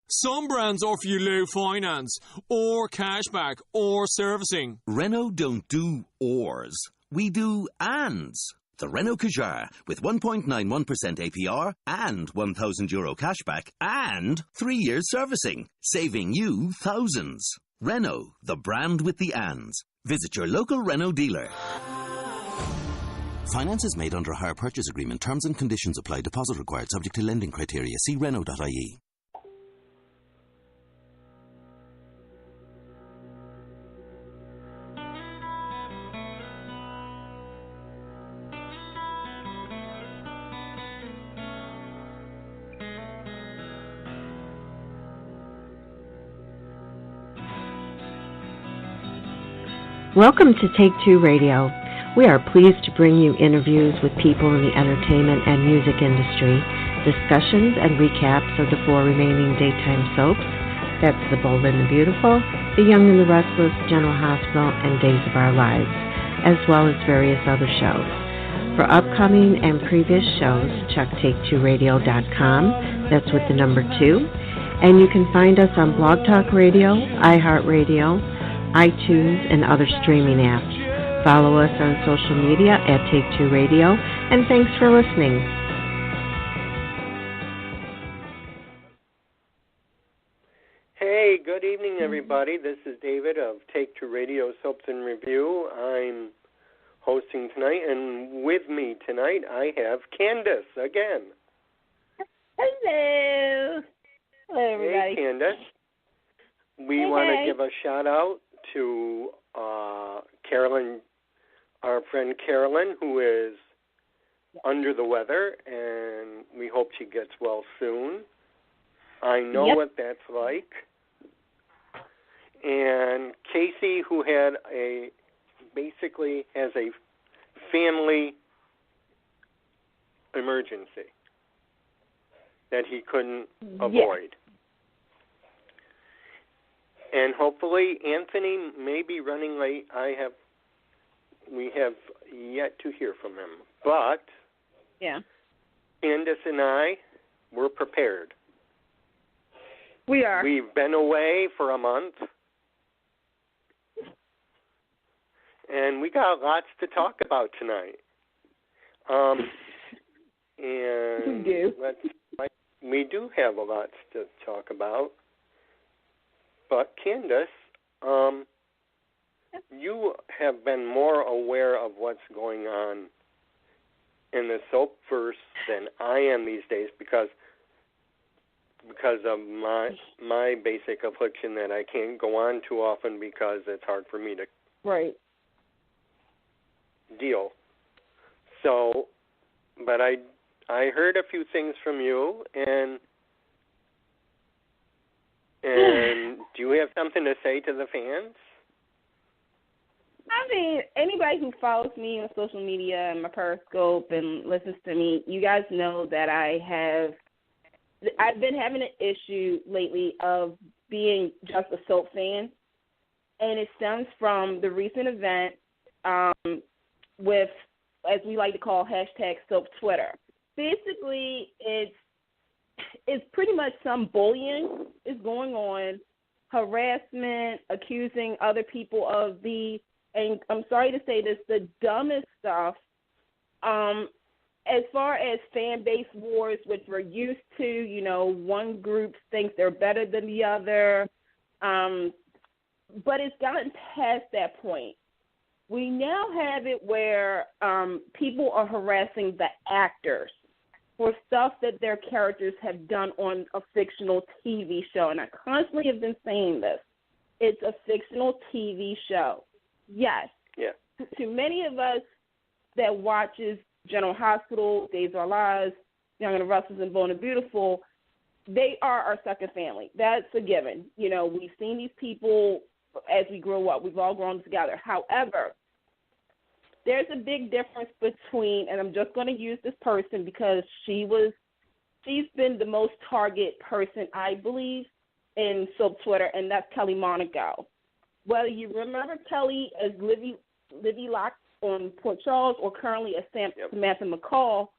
Some brands offer you low finance, or cashback, or servicing. Renault don't do ors. We do ands. The Renault Kadjar with 1.91% APR and €1,000 cashback and 3 years servicing, saving you thousands. Renault, the brand with the ands. Visit your local Renault dealer. Finance is made under a hire purchase agreement. Terms and conditions apply. Deposit required subject to lending criteria. See Renault.ie. Welcome to Take Two Radio. We are pleased to bring you interviews with people in the entertainment and music industry, discussions and recaps of the 4 remaining daytime soaps. That's The Bold and the Beautiful, The Young and the Restless, General Hospital, and Days of Our Lives, as well as various other shows. For upcoming and previous shows, check take2radio.com. That's with the number 2. And you can find us on Blog Talk Radio, iHeartRadio, iTunes, and other streaming apps. Follow us on social media at Take Two Radio, and thanks for listening. Hey, good evening, everybody. This is David of Take Two Radio Soaps and Review. I'm hosting tonight, and with me tonight I have Candice again. Hello. Hello, everybody. Hey, Candice. We want to give a shout-out to CAROLYN, our friend CAROLYN, who is under the weather, and we hope she gets well soon. I know what that's like. And Casey, who basically has a family emergency that he couldn't avoid. And hopefully Anthony may be running late. We have yet to hear from him. But Candice and I, we're prepared. We are. We've been away for a month. And we got lots to talk about tonight. And we do. We do have a lot to talk about. But Candice, you have been more aware of what's going on in the soapverse than I am these days because of my basic affliction that I can't go on too often because it's hard for me to deal. So, but I heard a few things from you, and do you have something to say to the fans? I mean, anybody who follows me on social media and my Periscope and listens to me, you guys know that I've been having an issue lately of being just a soap fan, and it stems from the recent event with, as we like to call, #SoapTwitter. Basically, it's pretty much some bullying is going on, harassment, accusing other people of and I'm sorry to say this, the dumbest stuff. As far as fan base wars, which we're used to, one group thinks they're better than the other, but it's gotten past that point. We now have it where people are harassing the actors for stuff that their characters have done on a fictional TV show. And I constantly have been saying this. It's a fictional TV show. Yes. Yeah. To many of us that watches General Hospital, Days of Our Lives, Young and the Restless, and Bold and Beautiful, they are our second family. That's a given. We've seen these people as we grow up. We've all grown together. However, there's a big difference between, and I'm just going to use this person because she's been the most target person, I believe, in soap Twitter, and that's Kelly Monaco. Whether you remember Kelly as Livy Locke on Port Charles or currently as Samantha McCall,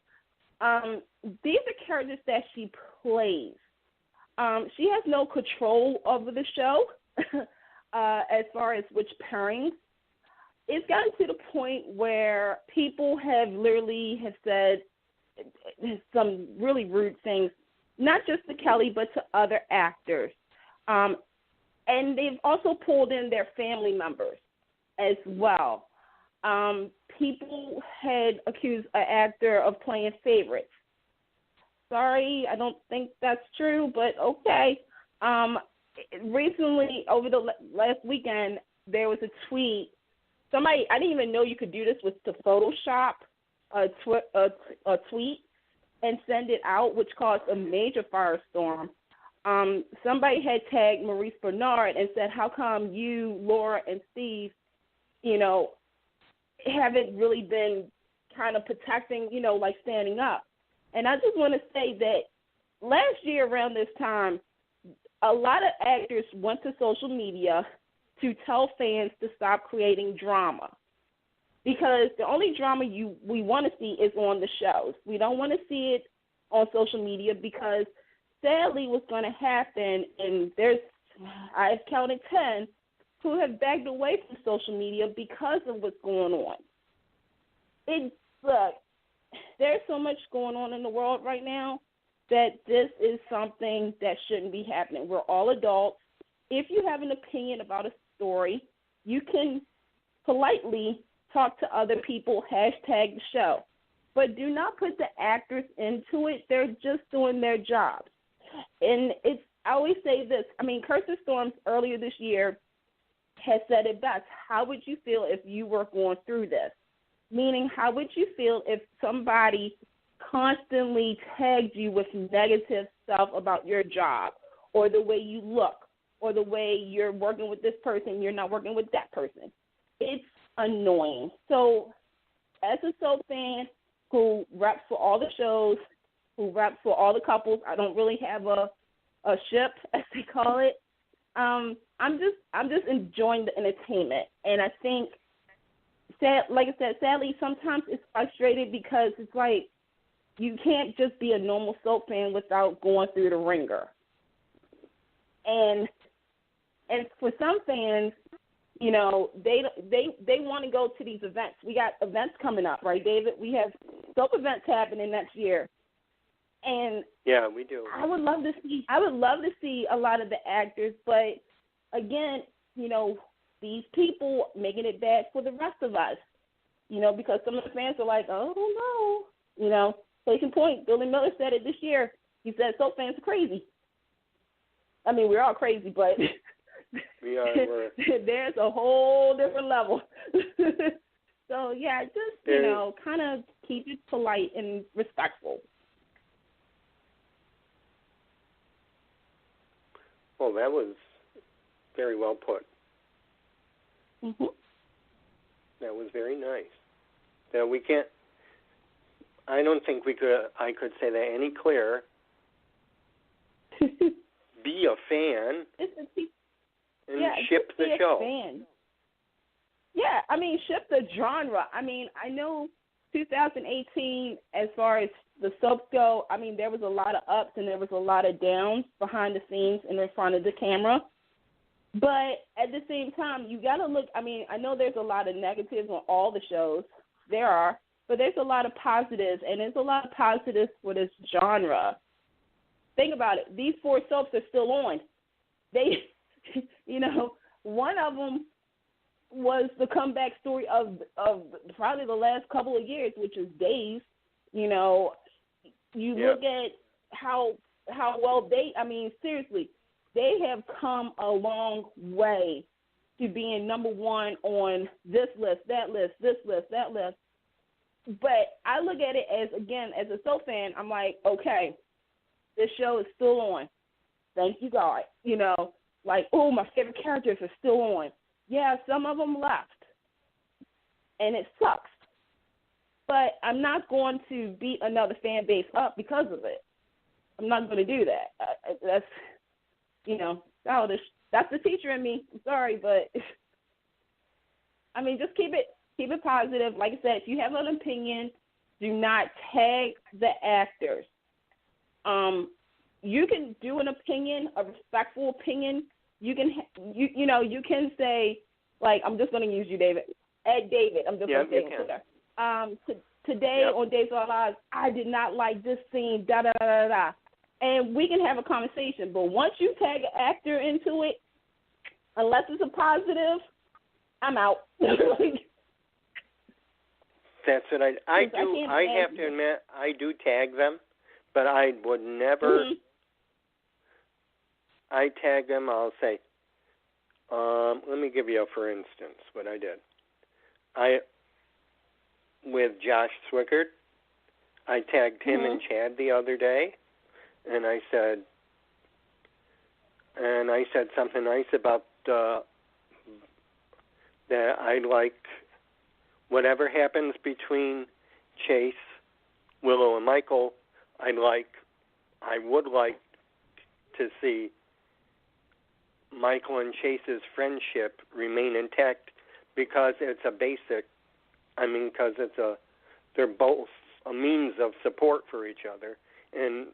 these are characters that she plays. she has no control over the show as far as which pairings. It's gotten to the point where people have literally said some really rude things, not just to Kelly, but to other actors. And they've also pulled in their family members as well. People had accused an actor of playing favorites. Sorry, I don't think that's true, but okay. Recently, over the last weekend, there was a tweet. Somebody, I didn't even know you could do this, was to Photoshop a tweet and send it out, which caused a major firestorm. Somebody had tagged Maurice Bernard and said, how come you, Laura, and Steve, haven't really been kind of protecting, like standing up? And I just want to say that last year around this time, a lot of actors went to social media to tell fans to stop creating drama, because the only drama we want to see is on the shows. We don't want to see it on social media, because sadly what's going to happen, and I've counted 10 who have backed away from social media because of what's going on. Look, there's so much going on in the world right now that this is something that shouldn't be happening. We're all adults. If you have an opinion about a story, you can politely talk to other people, hashtag the show. But do not put the actors into it. They're just doing their jobs. And I always say this. Kirsten Storms earlier this year has said it best. How would you feel if you were going through this? Meaning, how would you feel if somebody constantly tagged you with negative stuff about your job, or the way you look, or the way you're working with this person, you're not working with that person? It's annoying. So as a soap fan who reps for all the shows, who reps for all the couples, I don't really have a ship, as they call it. I'm just enjoying the entertainment. And I think, like I said, sadly, sometimes it's frustrating, because it's like you can't just be a normal soap fan without going through the ringer. And for some fans, they want to go to these events. We got events coming up, right, David? We have soap events happening next year. And yeah, we do. I would love to see a lot of the actors, but again, these people making it bad for the rest of us, because some of the fans are like, oh no, case in point, Billy Miller said it this year. He said soap fans are crazy. We're all crazy, but we are. There's a whole different level. So yeah, just kind of keep it polite and respectful. Well, that was very well put. Mm-hmm. That was very nice. Now I don't think I could say that any clearer. Be a fan and ship the show. Fan. Yeah, ship the genre. I know 2018, as far as the soaps go, there was a lot of ups and there was a lot of downs behind the scenes and in front of the camera. But at the same time, you got to look. I know there's a lot of negatives on all the shows. There are. But there's a lot of positives, and there's a lot of positives for this genre. Think about it. These 4 soaps are still on. They, one of them was the comeback story of probably the last couple of years, which is Days. Look at how well seriously, they have come a long way to being number one on this list, that list, this list, that list. But I look at it as a soap fan, I'm like, okay, this show is still on. Thank you, God. My favorite characters are still on. Yeah, some of them left, and it sucks. But I'm not going to beat another fan base up because of it. I'm not going to do that. That's that's the teacher in me. I'm sorry, but just keep it positive. Like I said, if you have an opinion, do not tag the actors. you can do an opinion, a respectful opinion. You can, you can say, like, I'm just going to use you, David. Ed David, I'm just going to say on Twitter. Today on Days of Our Lives, I did not like this scene, da-da-da-da-da. And we can have a conversation. But once you tag an actor into it, unless it's a positive, I'm out. That's what I do. I have to admit, I do tag them, but I would never. Mm-hmm. I tag them. I'll say, let me give you a for instance what I did. With Josh Swickard, I tagged him and Chad the other day, and I said something nice about that I like whatever happens between Chase, Willow, and Michael. I would like to see Michael and Chase's friendship remain intact because it's a basic. Because they're both a means of support for each other, and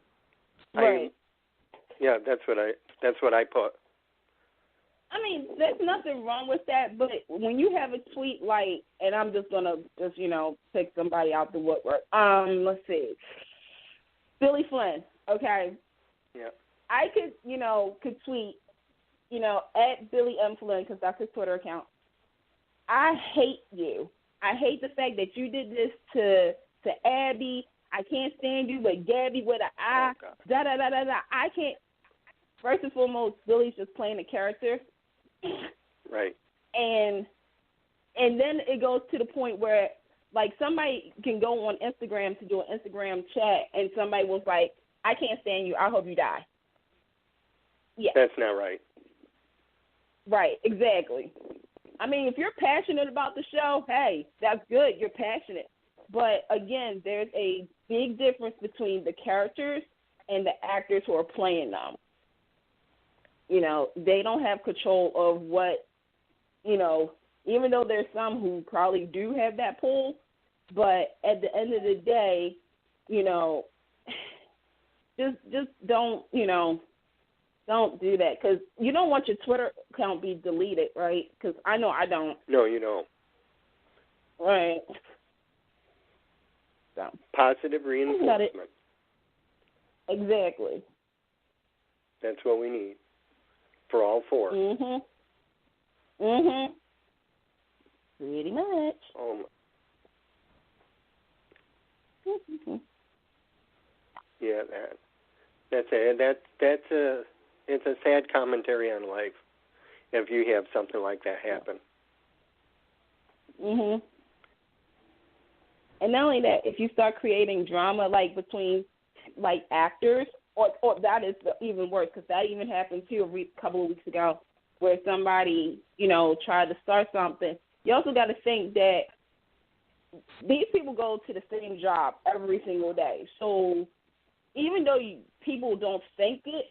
right. That's what I put. There's nothing wrong with that, but when you have a tweet like, and I'm just gonna pick somebody out the woodwork. Let's see, Billy Flynn. Okay. Yeah. I could tweet, at Billy M. Flynn because that's his Twitter account. I hate you. I hate the fact that you did this to Abby. I can't stand you, but Gabby with an I. Da-da-da-da-da. I can't. First and foremost, Billy's just playing a character. Right. And then it goes to the point where, like, somebody can go on Instagram to do an Instagram chat, and somebody was like, I can't stand you. I hope you die. Yeah. That's not right. Right, exactly. If you're passionate about the show, hey, that's good. You're passionate. But, again, there's a big difference between the characters and the actors who are playing them. They don't have control of what, even though there's some who probably do have that pull, but at the end of the day, just don't, don't do that, because you don't want your Twitter account be deleted, right? Because I know I don't. No, you don't. Right. So. Positive reinforcement. Exactly. That's what we need for all four. Pretty much. Yeah, it's a sad commentary on life if you have something like that happen. And not only that, if you start creating drama between actors, or that is even worse, because that even happened too a couple of weeks ago, where somebody tried to start something. You also got to think that these people go to the same job every single day, so even though people don't think it,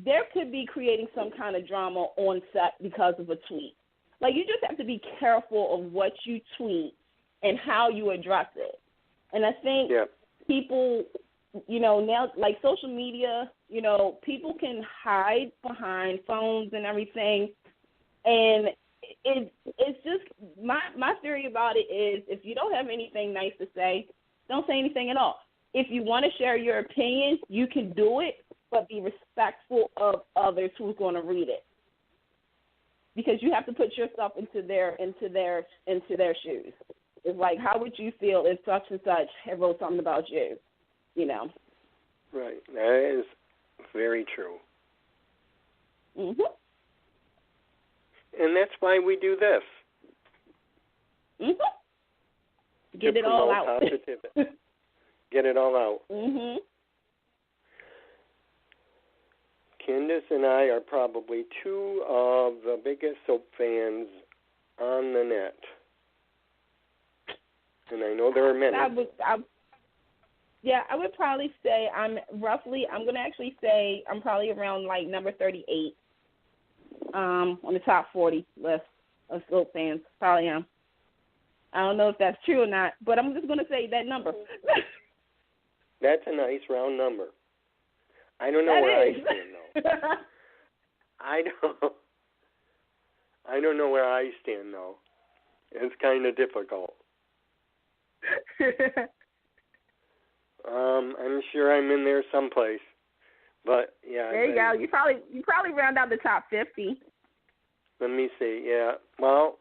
there could be creating some kind of drama on set because of a tweet. You just have to be careful of what you tweet and how you address it. And I think people, now, social media, people can hide behind phones and everything. And it's just, my theory about it is, if you don't have anything nice to say, don't say anything at all. If you want to share your opinion, you can do it, but be respectful of others who's going to read it, because you have to put yourself into their shoes. It's like, how would you feel if such and such had wrote something about you? Right. That is very true. And that's why we do this. Get it all out. Positivity. Get it all out. Candice and I are probably two of the biggest soap fans on the net. And I know there are many. I would probably say I'm probably around number 38 on the top 40 list of soap fans. Probably am. I don't know if that's true or not, but I'm just going to say that number. That's a nice round number. I don't know where I stand, though. I don't know where I stand, though. It's kind of difficult. I'm sure I'm in there someplace, but yeah. There you go. You probably round out the top 50. Let me see. Yeah. Well,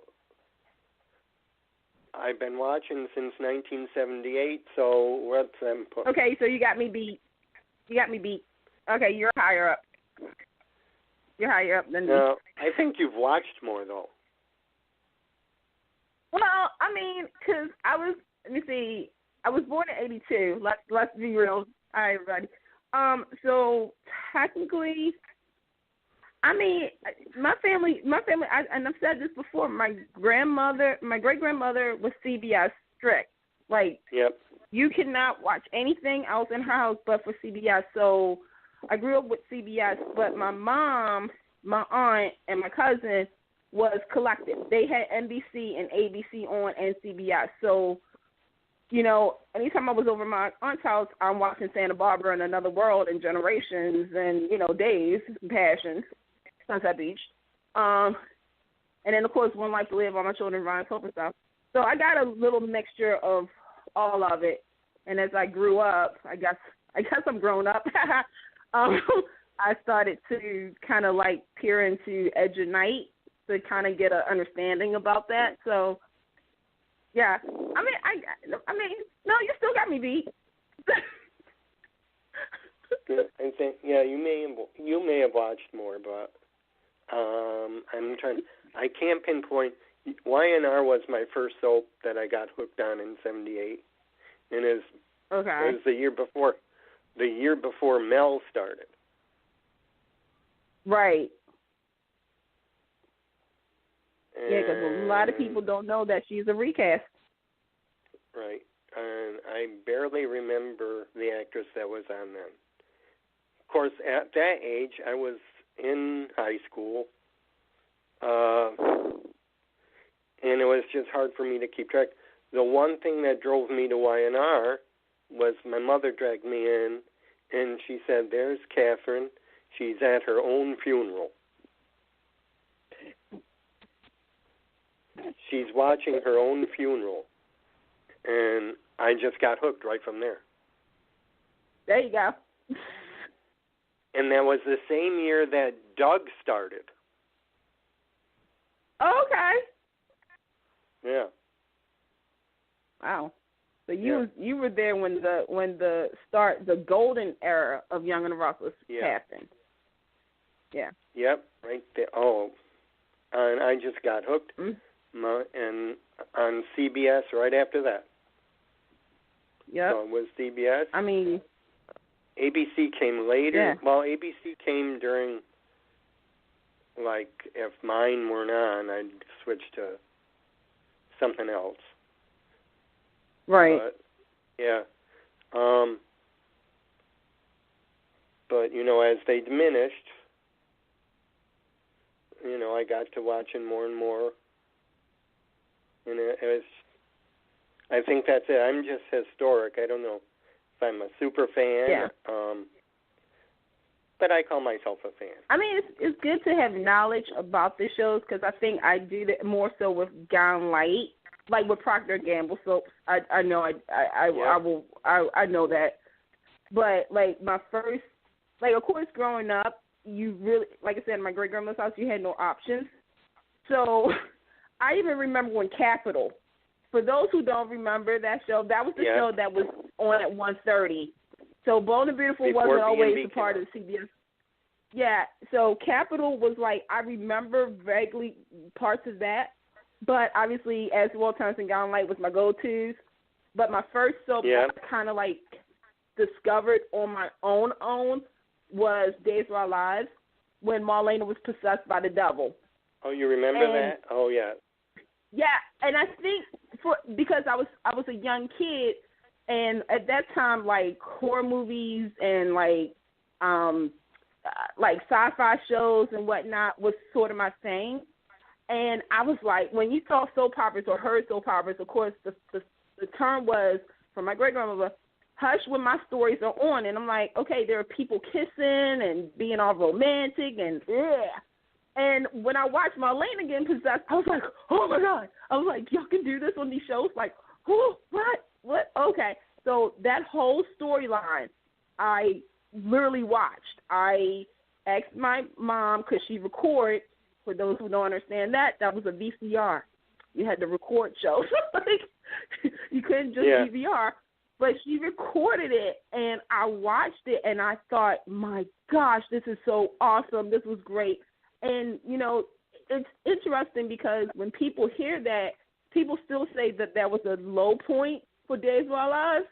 I've been watching since 1978. So what's them? Okay, so you got me beat. Okay, you're higher up. You're higher up than me. No, I think you've watched more though. Well, I mean, because let me see, I was born in 82. Let's be real. All right, everybody. So technically, I mean, my family, and I've said this before, my great-grandmother was CBS strict. Like, yep. You cannot watch anything else in her house but for CBS. So I grew up with CBS, but my mom, my aunt, and my cousin was collective. They had NBC and ABC on and CBS. So, anytime I was over my aunt's house, I'm watching Santa Barbara and Another World and Generations and, Days and Passions, Sunset Beach. And then, of course, One Life to Live, All My Children, Ryan Hope and stuff. So I got a little mixture of all of it. And as I grew up, I guess I'm grown up. I started to kind of like peer into Edge of Night to kind of get an understanding about that. So, yeah. I mean, no, you still got me beat. I think, yeah, you may have watched more, but I can't pinpoint. Y&R was my first soap that I got hooked on in '78, and it was the year before Mel started. Right. Yeah, because a lot of people don't know that she's a recast. Right. And I barely remember the actress that was on then. Of course, at that age, I was in high school, and it was just hard for me to keep track. The one thing that drove me to Y&R was my mother dragged me in, and she said, "There's Catherine. She's at her own funeral. She's watching her own funeral." And I just got hooked right from there. There you go. And that was the same year that Doug started. Okay. Yeah. Wow. So you were there when the golden era of Young and the Restless happened. Yeah. Yep, right there. Oh, and I just got hooked. And on CBS right after that. Yep. So it was CBS. I mean, ABC came later. Yeah. Well, ABC came during, like, if mine weren't on, I'd switch to something else. Right. But, yeah. But, as they diminished, I got to watching more and more. And it was, I think that's it. I'm just historic. I don't know if I'm a super fan. Yeah. But I call myself a fan. I mean, it's good to have knowledge about the shows because I think I do that more so with Gone Light, like with Procter & Gamble soaps. I know I know that. But like my first, like of course growing up, you really, like I said, in my great grandmother's house, you had no options. So I even remember when Capital. For those who don't remember that show, that was the show that was on at 1:30. So Bold and Beautiful wasn't always a part of the CBS. Yeah, so Capital was like, I remember vaguely parts of that, but obviously as Will Turns and Gone Light was my go-tos. But my first soap that I kind of like discovered on my own was Days of Our Lives when Marlena was possessed by the devil. Oh, you remember that? Oh, yeah. Yeah, and I think because I was a young kid, and at that time, like horror movies and like sci-fi shows and whatnot was sort of my thing. And I was like, when you saw soap operas or heard soap operas, of course, the term was from my great grandmother, hush when my stories are on. And I'm like, okay, there are people kissing and being all romantic and And when I watched Marlena getting possessed, I was like, oh, my God. I was like, y'all can do this on these shows? Like, oh, what? Okay. So that whole storyline, I literally watched. I asked my mom, because she recorded, for those who don't understand that was a VCR. You had to record shows. Like, you couldn't just DVR. But she recorded it, and I watched it, and I thought, my gosh, this is so awesome. This was great. And, you know, it's interesting because when people hear that, people still say that that was a low point for Days of Our Lives.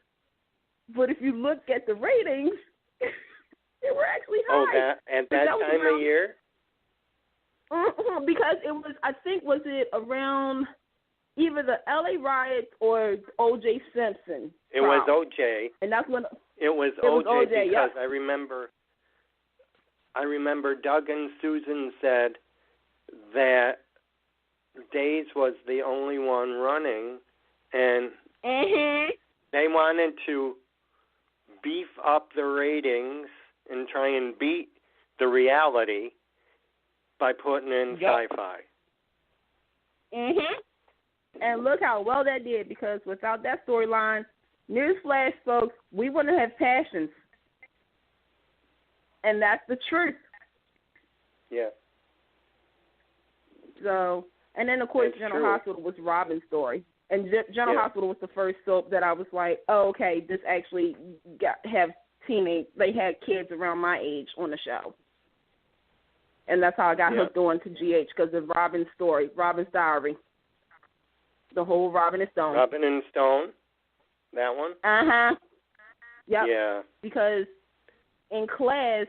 But if you look at the ratings, they were actually high. At that time of year? Because it was, I think, was it around either the LA riots or O.J. Simpson? It was O.J. And that's when it was O.J. because yeah. I remember Doug and Susan said that Days was the only one running, and they wanted to beef up the ratings and try and beat the reality by putting in sci-fi. And look how well that did, because without that storyline, newsflash, folks, we wouldn't have Passions. And that's the truth. Yeah. So, and then, of course, General Hospital was Robin's story. And General Hospital was the first soap that I was like, oh, okay, this actually they had kids around my age on the show. And that's how I got hooked on to GH, because of Robin's story, Robin's diary. The whole Robin and Stone. Robin and Stone? That one? Yep. Yeah. Because in class,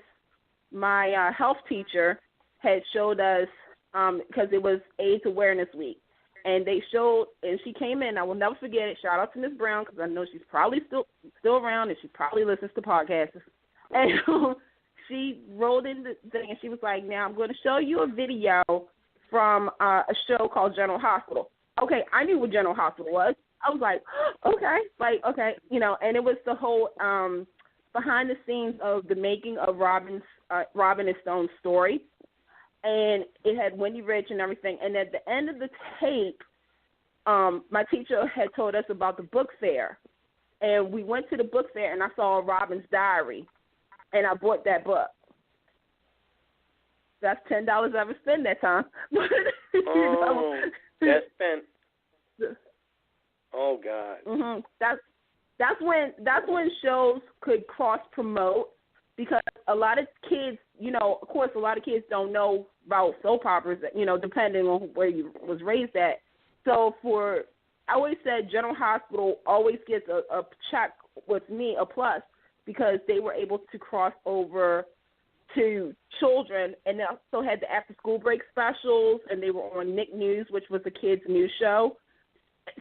my health teacher had showed us, because it was AIDS Awareness Week, and they showed, and she came in, I will never forget it, shout out to Miss Brown, because I know she's probably still around, and she probably listens to podcasts, and she rolled in the thing, and she was like, now I'm going to show you a video from a show called General Hospital. Okay, I knew what General Hospital was. I was like, okay, you know, and it was the whole behind the scenes of the making of Robin and Stone's story, and it had Wendy Rich and everything. And at the end of the tape, my teacher had told us about the book fair, and we went to the book fair, and I saw Robin's diary, and I bought that book. That's $10 I ever spent that time. That spent. Oh God. That's when shows could cross promote, because a lot of kids, you know, of course, a lot of kids don't know about soap operas, you know, depending on where you was raised at. So I always said General Hospital always gets a check with me, a plus, because they were able to cross over to children, and they also had the after school break specials, and they were on Nick News, which was a kids' news show.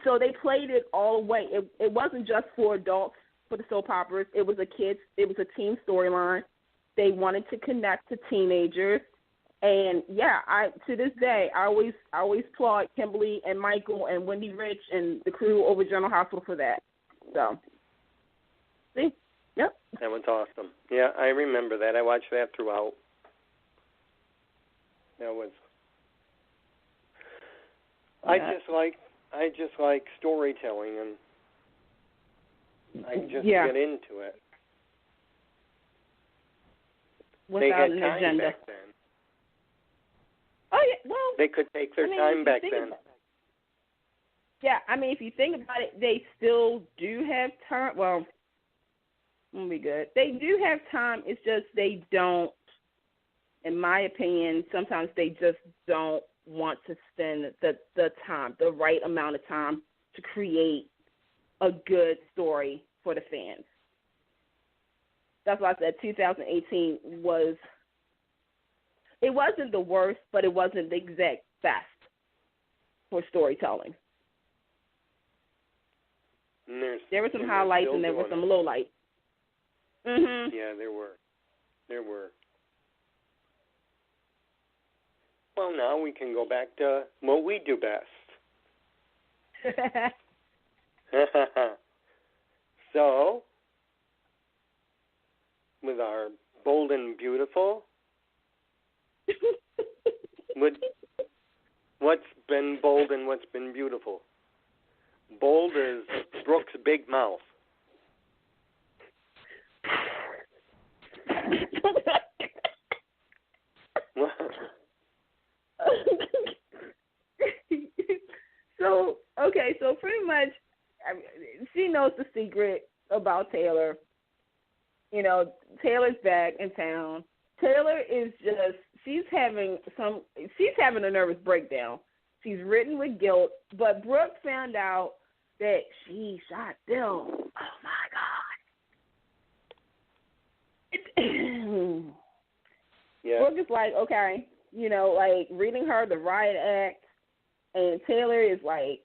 So they played it all the way. It wasn't just for adults for the soap operas. It was it was a teen storyline. They wanted to connect to teenagers, and to this day I always applaud Kimberly and Michael and Wendy Rich and the crew over General Hospital for that. So, see. Yep. That was awesome. Yeah, I remember that. I watched that throughout. That was. I just like storytelling, and I just get into it. Without they had an time agenda. Back then. Oh yeah, well. They could take their time back then. Yeah, I mean, if you think about it, they still do have time. Well. It'll be good. They do have time. It's just they don't, in my opinion, sometimes they just don't want to spend the time, the right amount of time to create a good story for the fans. That's why I said 2018 wasn't the worst, but it wasn't the exact best for storytelling. There were some highlights and there were some lowlights. Yeah, there were. Well, now we can go back to what we do best. So, with our Bold and Beautiful. What's been bold and what's been beautiful? Bold is Brooke's big mouth. So pretty much, she knows the secret about Taylor. You know, Taylor's back in town. Taylor is just, she's having a nervous breakdown. She's ridden with guilt, but Brooke found out that she shot Bill. Oh my God. Yeah. Brooke is like, okay, you know, like reading her the riot act, and Taylor is like,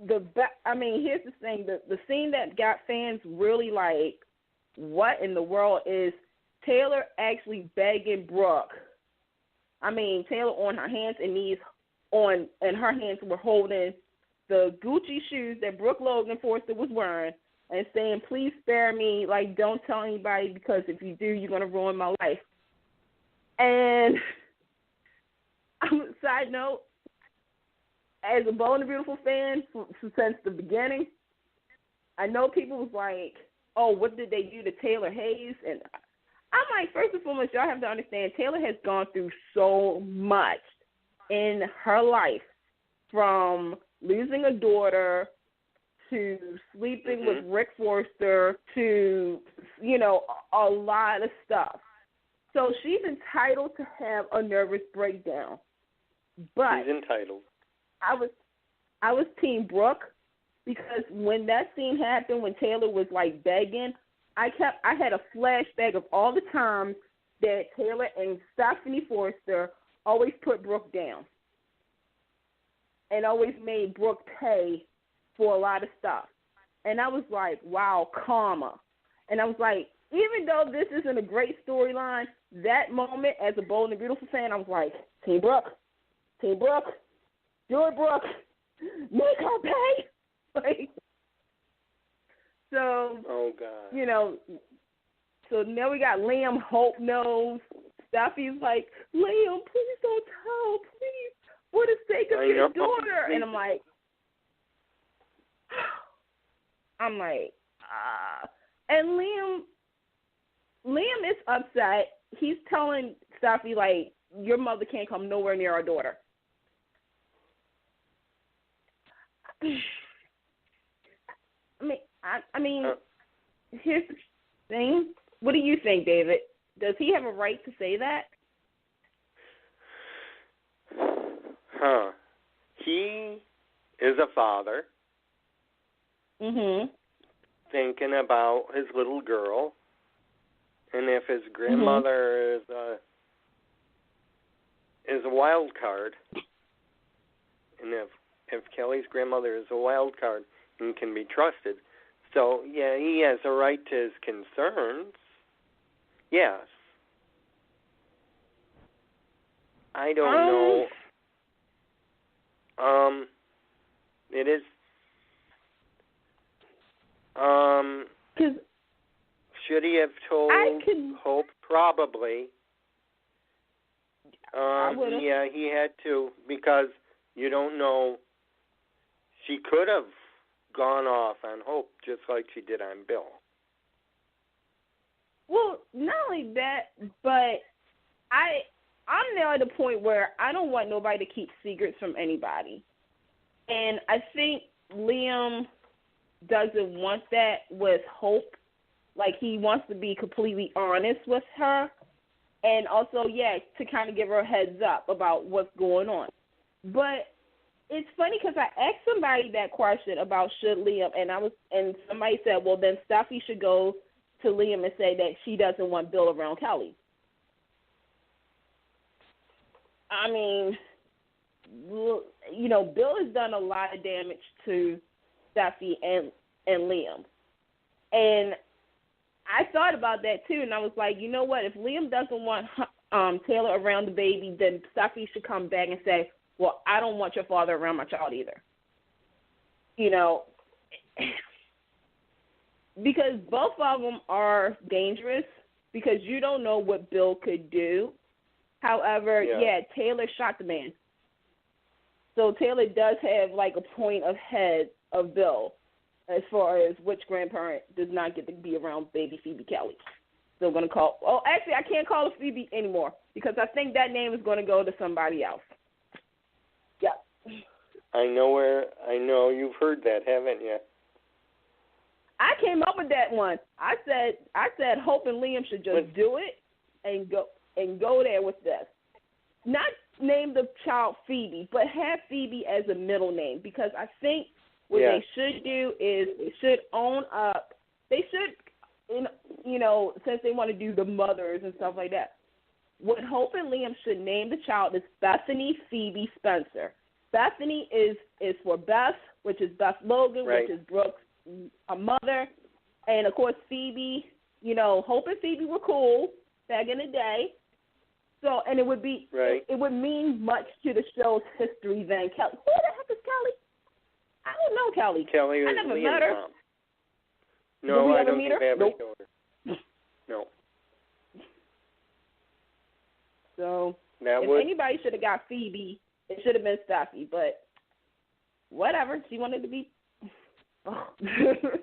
here's the thing, the scene that got fans really like, what in the world is Taylor actually begging Brooke? I mean, Taylor on her hands and knees, and her hands were holding the Gucci shoes that Brooke Logan Forster was wearing, and saying, please spare me, like, don't tell anybody, because if you do, you're going to ruin my life. And side note, as a Bold and Beautiful fan since the beginning, I know people was like, oh, what did they do to Taylor Hayes? And I'm like, first and foremost, y'all have to understand, Taylor has gone through so much in her life, from losing a daughter to sleeping with Rick Forster to, you know, a lot of stuff. So she's entitled to have a nervous breakdown. But she's entitled. I was Team Brooke, because when that scene happened, when Taylor was like begging, I had a flashback of all the times that Taylor and Stephanie Forster always put Brooke down and always made Brooke pay for a lot of stuff. And I was like, wow, karma. And I was like, even though this isn't a great storyline, that moment as a Bold and Beautiful fan, I was like, Team Brooke, do it, Brooke, make her pay. Like, so, oh God, you know, so now we got Liam Hope knows. Steffi's like, Liam, please don't tell, please, for the sake of your daughter. And I'm like, and Liam is upset. He's telling Steffi, like, your mother can't come nowhere near our daughter. I mean, here's the thing. What do you think, David? Does he have a right to say that? He is a father. Thinking about his little girl. And if his grandmother is a wild card, and if Kelly's grandmother is a wild card and can be trusted, so yeah, he has a right to his concerns. Yes. I don't know. It is. Should he have told Hope? Probably. Yeah, he had to, because you don't know. She could have gone off on Hope just like she did on Bill. Well, not only that, but I'm now at the point where I don't want nobody to keep secrets from anybody. And I think Liam doesn't want that with Hope. Like, he wants to be completely honest with her. And also, yeah, to kind of give her a heads up about what's going on. But it's funny because I asked somebody that question about should Liam, and somebody said, well, then Steffi should go to Liam and say that she doesn't want Bill around Kelly. I mean, you know, Bill has done a lot of damage to Steffi and Liam. And I thought about that too, and I was like, you know what? If Liam doesn't want Taylor around the baby, then Steffi should come back and say, well, I don't want your father around my child either. You know, because both of them are dangerous, because you don't know what Bill could do. However, Taylor shot the man. So Taylor does have like a point ahead of Bill as far as which grandparent does not get to be around baby Phoebe Kelly. Still going to call. Oh, actually, I can't call her Phoebe anymore because I think that name is going to go to somebody else. Yeah. I know you've heard that, haven't you? I came up with that one. I said Hope and Liam should just do it and go there with this. Not name the child Phoebe, but have Phoebe as a middle name, because I think what they should do is they should own up. They should, since they want to do the mothers and stuff like that, what Hope and Liam should name the child is Bethany Phoebe Spencer. Bethany is for Beth, which is Beth Logan, which is Brooke's a mother, and of course Phoebe. Hope and Phoebe were cool back in the day. So, and it would be, it would mean much to the show's history than Kelly. Who the heck is Kelly? I don't know Kelly. Kelly is I never Liam's met her. mom. No, I don't think they ever Nope. showed her. No. So, if anybody should have got Phoebe, it should have been Steffi, but whatever. She wanted to be.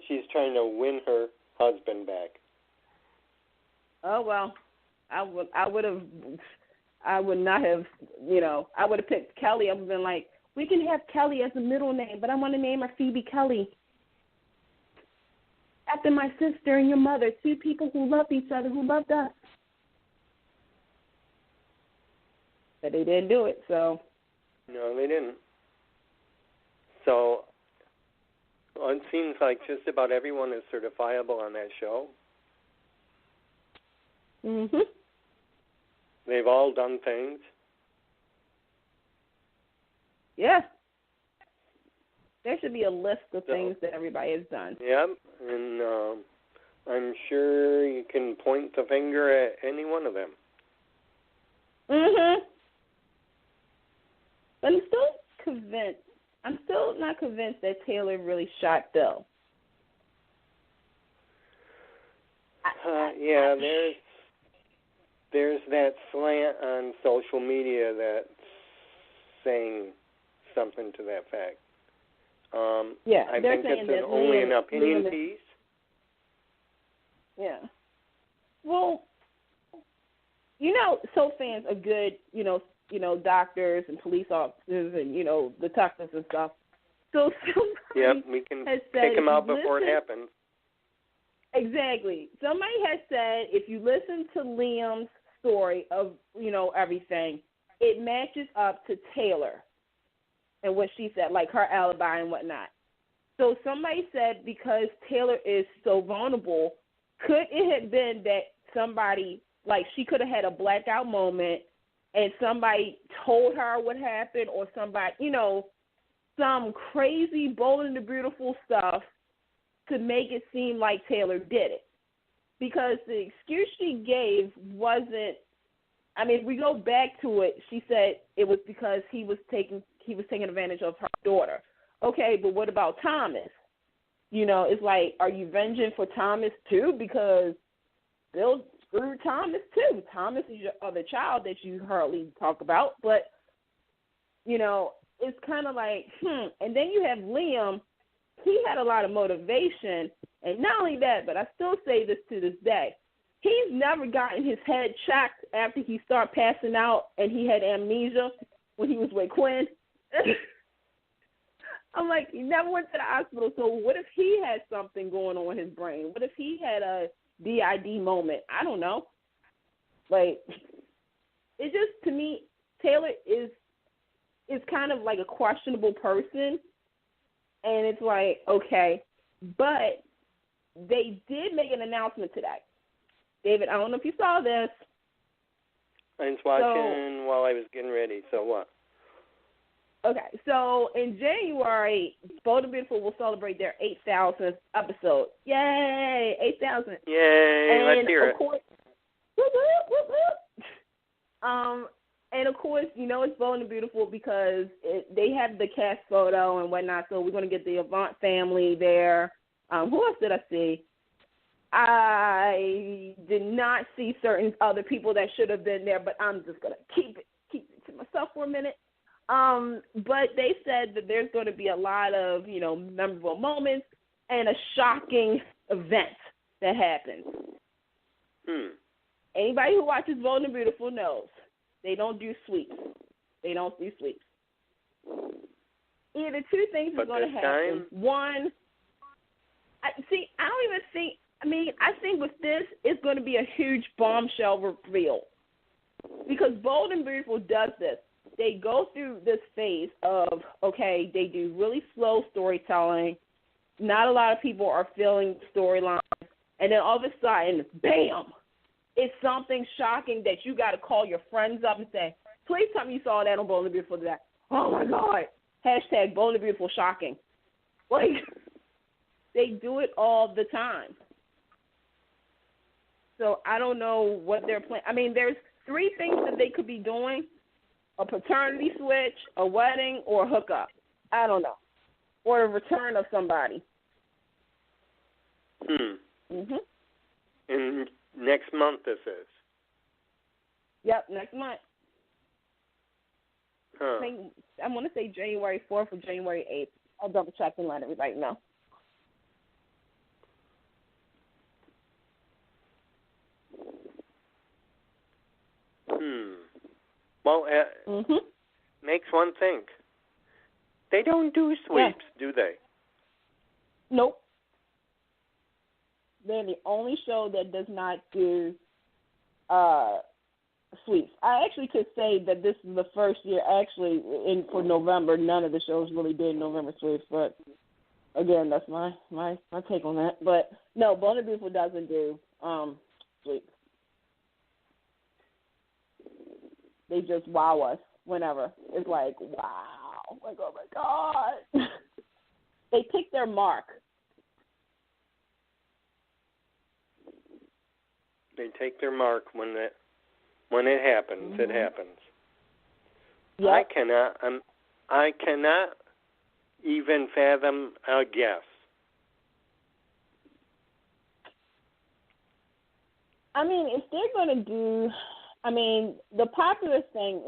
She's trying to win her husband back. Oh, well. I would not have, I would have picked Kelly. I would have been like, we can have Kelly as a middle name, but I want to name her Phoebe Kelly. After my sister and your mother, two people who loved each other, who loved us. But they didn't do it, so. No, they didn't. So, it seems like just about everyone is certifiable on that show. Mm-hmm. They've all done things. Yeah. There should be a list of things that everybody has done. Yep, and I'm sure you can point the finger at any one of them. Mm-hmm. But I'm still not convinced that Taylor really shot Bill. There's that slant on social media that's saying something to that fact. I think it's only an opinion piece. Yeah. Well, so fans are good, doctors and police officers and, detectives and stuff. So somebody we can has said, take them out before it happens. Exactly. Somebody has said if you listen to Liam's story of, everything, it matches up to Taylor and what she said, like her alibi and whatnot. So somebody said because Taylor is so vulnerable, could it have been that somebody, like she could have had a blackout moment and somebody told her what happened, or somebody, some crazy Bold and the Beautiful stuff to make it seem like Taylor did it. Because the excuse she gave wasn't, if we go back to it, she said it was because he was taking advantage of her daughter. Okay, but what about Thomas? It's like, are you venging for Thomas too? Because Bill screwed Thomas too. Thomas is your other child that you hardly talk about, but, it's kind of like, And then you have Liam. He had a lot of motivation, and not only that, but I still say this to this day, he's never gotten his head checked after he started passing out and he had amnesia when he was with Quinn. I'm like, he never went to the hospital, so what if he had something going on in his brain? What if he had a DID moment? I don't know. Like, it just, to me, Taylor is kind of like a questionable person. And it's like, okay, but they did make an announcement today. David, I don't know if you saw this. I was watching while I was getting ready, so what? Okay, so in January, Bold and Beautiful will celebrate their 8,000th episode. Yay, 8,000. Yay, let's hear it. Whoop, whoop, whoop. And, of course, it's Bold and Beautiful because they have the cast photo and whatnot, so we're going to get the Avant family there. Who else did I see? I did not see certain other people that should have been there, but I'm just going to keep it to myself for a minute. But they said that there's going to be a lot of, memorable moments and a shocking event that happens. Anybody who watches Bold and Beautiful knows they don't do sweeps. Either two things are going to happen. One, I think with this, it's going to be a huge bombshell reveal. Because Bold and Beautiful does this. They go through this phase of, okay, they do really slow storytelling. Not a lot of people are feeling storylines. And then all of a sudden, bam, it's something shocking that you got to call your friends up and say, please tell me you saw that on Bold and Beautiful today. Oh, my God. Hashtag Bold and Beautiful shocking. Like, they do it all the time. So I don't know what they're planning. I mean, there's 3 things that they could be doing: a paternity switch, a wedding, or a hookup. I don't know. Or a return of somebody. And next month this is? Yep, next month. Huh. I want to say January 4th or January 8th. I'll double check and let everybody know. Well, makes one think. They don't do sweeps, do they? Nope. They're the only show that does not do sweeps. I actually could say that this is the first year, actually, for November, none of the shows really did November sweeps, but again, that's my take on that. But no, Bold and Beautiful doesn't do sweeps. They just wow us whenever. It's like, wow. Like, oh, my God. They pick their mark. They take their mark when it happens. It happens. Yep. I cannot even fathom a guess. I mean, if they're going to do, the popular thing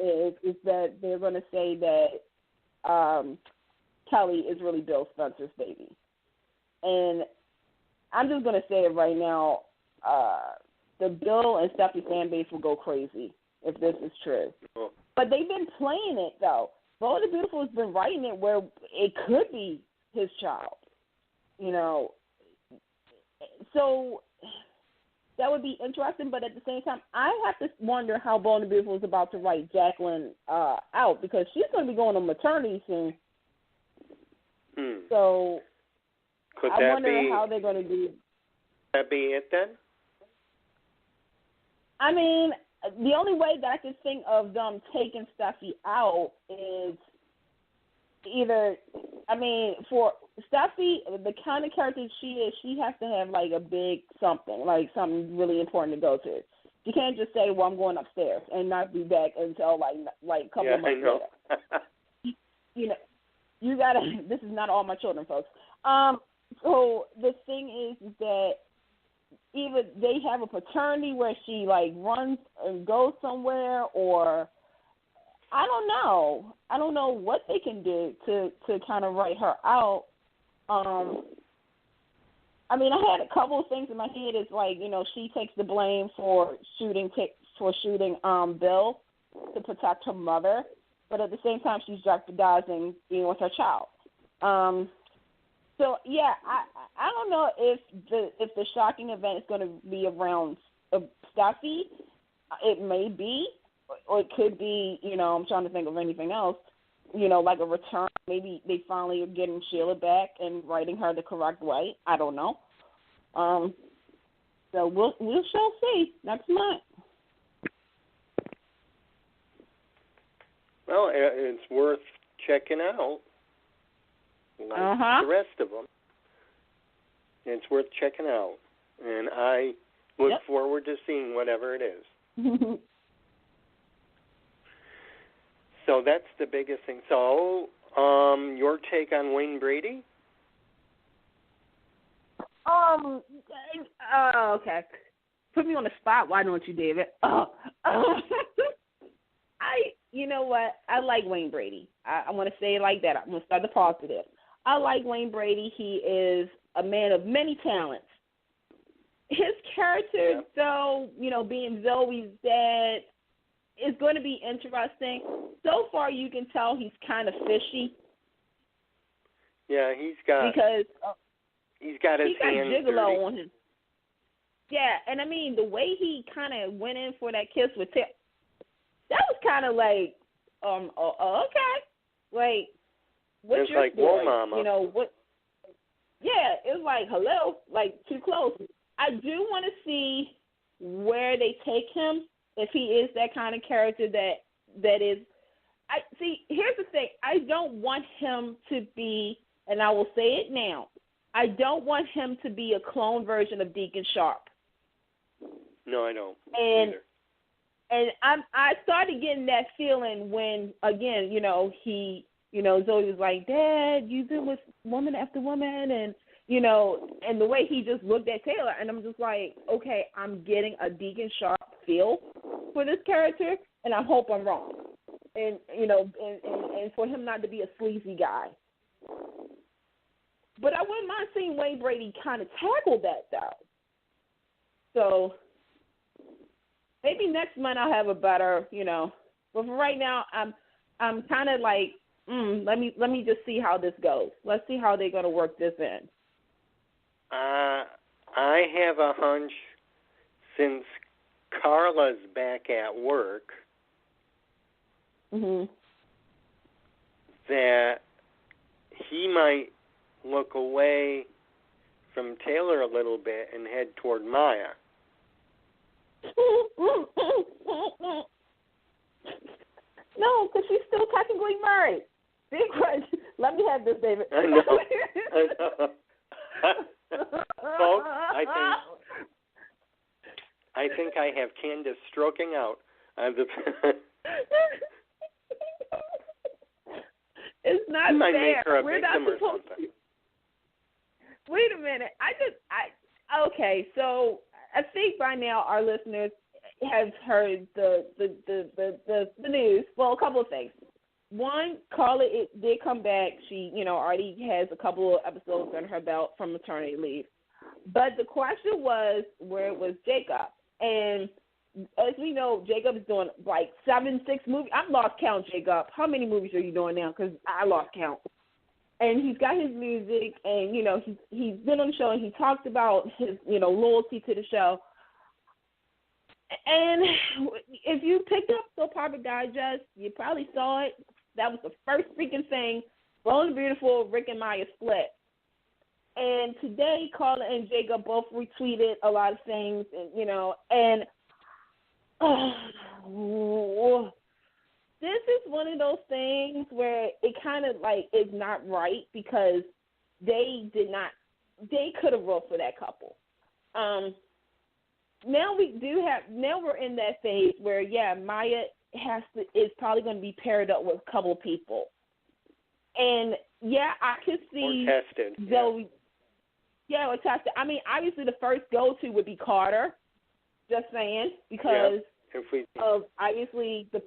is that they're going to say that Kelly is really Bill Spencer's baby. And I'm just going to say it right now, the Bill and Steffi fan base will go crazy if this is true. Oh. But they've been playing it, though. Bold and Beautiful has been writing it where it could be his child, So that would be interesting, but at the same time, I have to wonder how Bold and Beautiful is about to write Jacqueline out, because she's going to be going on maternity soon. So I wonder how they're going to do. Could that be it then? I mean, the only way that I can think of them taking Steffi out is either, for Steffi, the kind of character she is, she has to have like a big something, like something really important to go to. She can't just say, well, I'm going upstairs and not be back until like a couple of months later. You gotta, this is not all my children, folks. So the thing is that either they have a paternity where she like runs and goes somewhere, or I don't know. I don't know what they can do to kind of write her out. I had a couple of things in my head. It's like, she takes the blame for shooting Bill to protect her mother, but at the same time she's jeopardizing being with her child. So yeah, I don't know if the shocking event is going to be around Steffi. It may be, or it could be. I'm trying to think of anything else. Like a return. Maybe they finally are getting Sheila back and writing her the correct way. I don't know. So we shall see next month. Well, it's worth checking out. Like the rest of them. It's worth checking out. And I look forward to seeing whatever it is. So that's the biggest thing. So, your take on Wayne Brady? Okay. Put me on the spot, why don't you, David? You know what? I like Wayne Brady. I want to say it like that. I'm going to start the positive. I like Wayne Brady. He is a man of many talents. His character, though, being Zoe's dad, is going to be interesting. So far, you can tell he's kind of fishy. Yeah, he's got his hands gigolo dirty. on him. Yeah, and I mean, the way he kind of went in for that kiss with Taylor, that was kind of like, okay. Like, what's it's your like, story? whoa, mama. What? Yeah, it was like, hello, like, too close. I do want to see where they take him, if he is that kind of character that is. Here's the thing. I don't want him to be, and I will say it now, I don't want him to be a clone version of Deacon Sharp. No, I don't. And either. And I started getting that feeling when, again, Zoe was like, Dad, you've been with woman after woman, and, and the way he just looked at Taylor, and I'm just like, okay, I'm getting a Deacon Sharp feel for this character, and I hope I'm wrong. And, and for him not to be a sleazy guy. But I wouldn't mind seeing Wayne Brady kind of tackle that, though. So maybe next month I'll have a better, But for right now, I'm kind of like, let me just see how this goes. Let's see how they're going to work this in. I have a hunch, since Carla's back at work, that he might look away from Taylor a little bit and head toward Maya. No, because she's still technically married. Big question. Let me have this, David. I know. Folks, I think I have Candice stroking out. It's not might fair. Make her a We're not victim or supposed something. to. Wait a minute. Okay, so I think by now our listeners have heard the news. Well, a couple of things. One, Carla did come back. She, already has a couple of episodes under her belt from maternity leave. But the question was, where was Jacob? And as we know, Jacob is doing like 7, 6 movies. I've lost count, Jacob. How many movies are you doing now? Because I lost count. And he's got his music, and, he's been on the show, and he talks about his, loyalty to the show. And if you picked up Soap Opera Digest, you probably saw it. That was the first freaking thing. Bold and Beautiful, Rick and Maya split. And today, Carla and Jacob both retweeted a lot of things, and, this is one of those things where it kind of like is not right, because they could have wrote for that couple. Now we're in that phase where, Maya is probably going to be paired up with a couple of people. And, I could see or tested. Zoe. Yeah, or tested. I mean, obviously the first go-to would be Carter, just saying, because of obviously the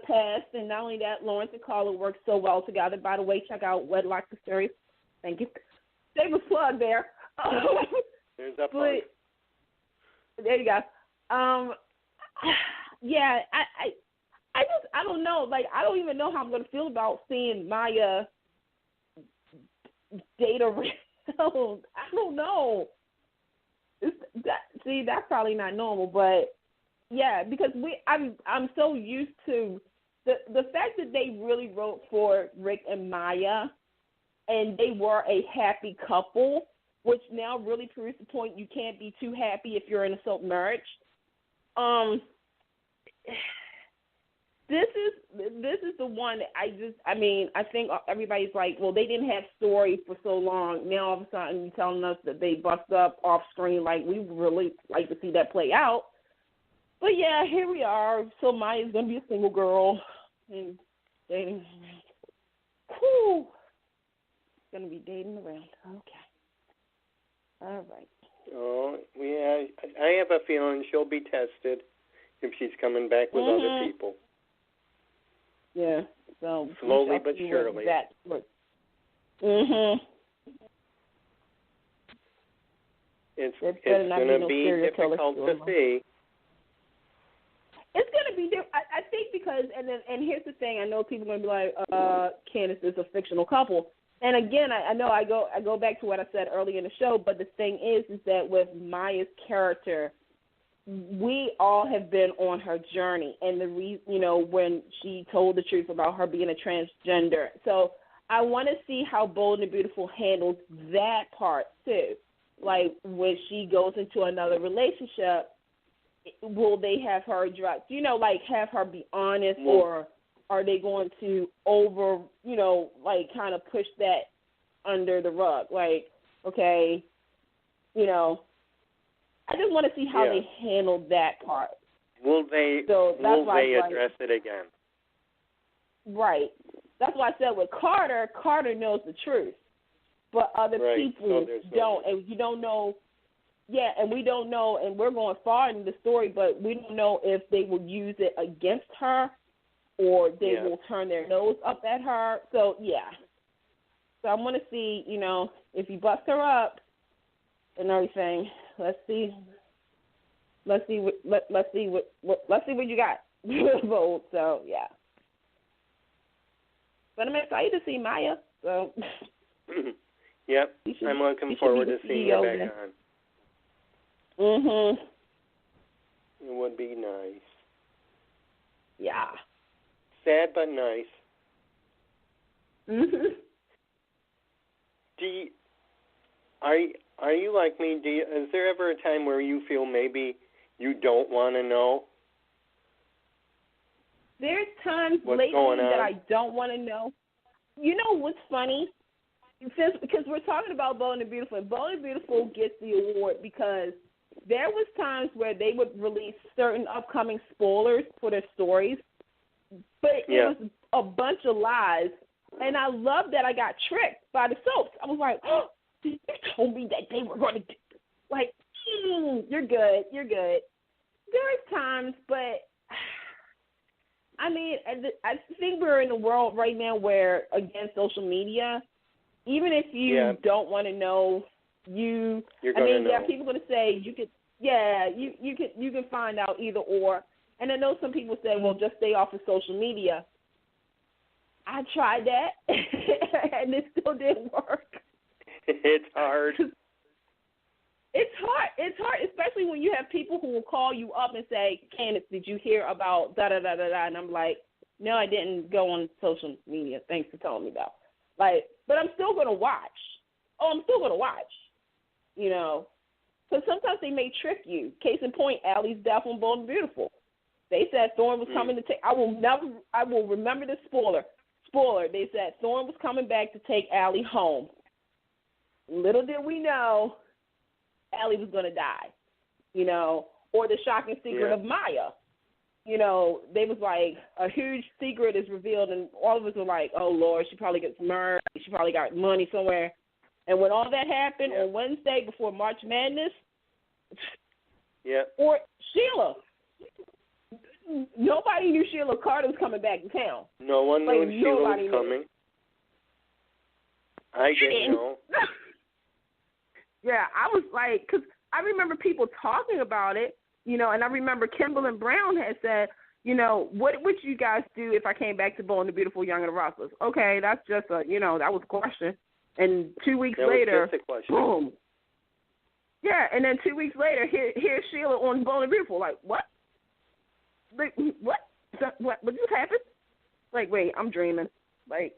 past, and not only that, Lawrence and Carla work so well together. By the way, check out Wedlock the series. Thank you. Save a plug there. There's that plug. There you go. I don't know. Like, I don't even know how I'm going to feel about seeing Maya date a real. I don't know. That's probably not normal, but yeah, because I'm so used to the fact that they really wrote for Rick and Maya, and they were a happy couple, which now really proves the point you can't be too happy if you're in a soap marriage. This is the one that I think everybody's like, well, they didn't have story for so long. Now all of a sudden you're telling us that they bust up off screen. Like, we would really like to see that play out. But yeah, here we are. So Maya's gonna be a single girl and dating. Whew. Gonna be dating around. Okay. All right. feeling she'll be tested if she's coming back with other people. Yeah. So slowly but surely. It's going to be difficult to see. It's going to be different. I think because, and here's the thing. I know people are going to be like, Candace is a fictional couple. And again, I know I go back to what I said earlier in the show, but the thing is that with Maya's character, we all have been on her journey, and when she told the truth about her being a transgender. So I want to see how Bold and Beautiful handles that part too. Like when she goes into another relationship, will they have her address, have her be honest, or are they going to kind of push that under the rug? Like, okay, I just want to see how they handle that part. Will they address it again? Right. That's why I said with Carter knows the truth, but other people don't, and you don't know. Yeah, and we don't know, and we're going far in the story, but we don't know if they will use it against her or they will turn their nose up at her. So, yeah. So I want to see, if you bust her up and everything, let's see what you got. So, yeah. But I'm excited to see Maya. So. Yep, I'm looking forward to seeing her back on. Mhm. It would be nice. Yeah. Sad but nice. Mhm. Are you like me? Is there ever a time where you feel maybe you don't want to know? There's times lately that I don't want to know. You know what's funny? Because we're talking about Bold and Beautiful, and Bold and Beautiful gets the award because there was times where they would release certain upcoming spoilers for their stories, but it was a bunch of lies, and I love that I got tricked by the soaps. I was like, oh, you told me that they were going to do like, you're good. There's times, but I mean, I think we're in a world right now where, again, social media, even if you don't want to know, there are people going to say you can find out either or. And I know some people say, well, just stay off of social media. I tried that, and it still didn't work. It's hard. It's hard, especially when you have people who will call you up and say, Candace, did you hear about da-da-da-da-da? And I'm like, no, I didn't go on social media. Thanks for telling me that. Like, but I'm still going to watch. I'm still going to watch, Because sometimes they may trick you. Case in point, Allie's death on Bold and Beautiful. They said Thorne was coming to take. I will remember this spoiler. They said Thorne was coming back to take Allie home. Little did we know, Allie was going to die, or the shocking secret of Maya. They was like, a huge secret is revealed, and all of us were like, oh, Lord, she probably gets murdered. She probably got money somewhere. And when all that happened on Wednesday before March Madness, or Sheila, nobody knew Sheila Carter was coming back to town. No one knew Sheila was coming. I didn't know. Yeah, I was like, because I remember people talking about it, and I remember Kimball and Brown had said, what would you guys do if I came back to Bold and Beautiful, Young and the Restless? Okay, that's just that was a question. And 2 weeks later, boom. Yeah, and then 2 weeks later, here's Sheila on Bold and Beautiful. Like, what? Like, what? What just happened? Like, wait, I'm dreaming. Like,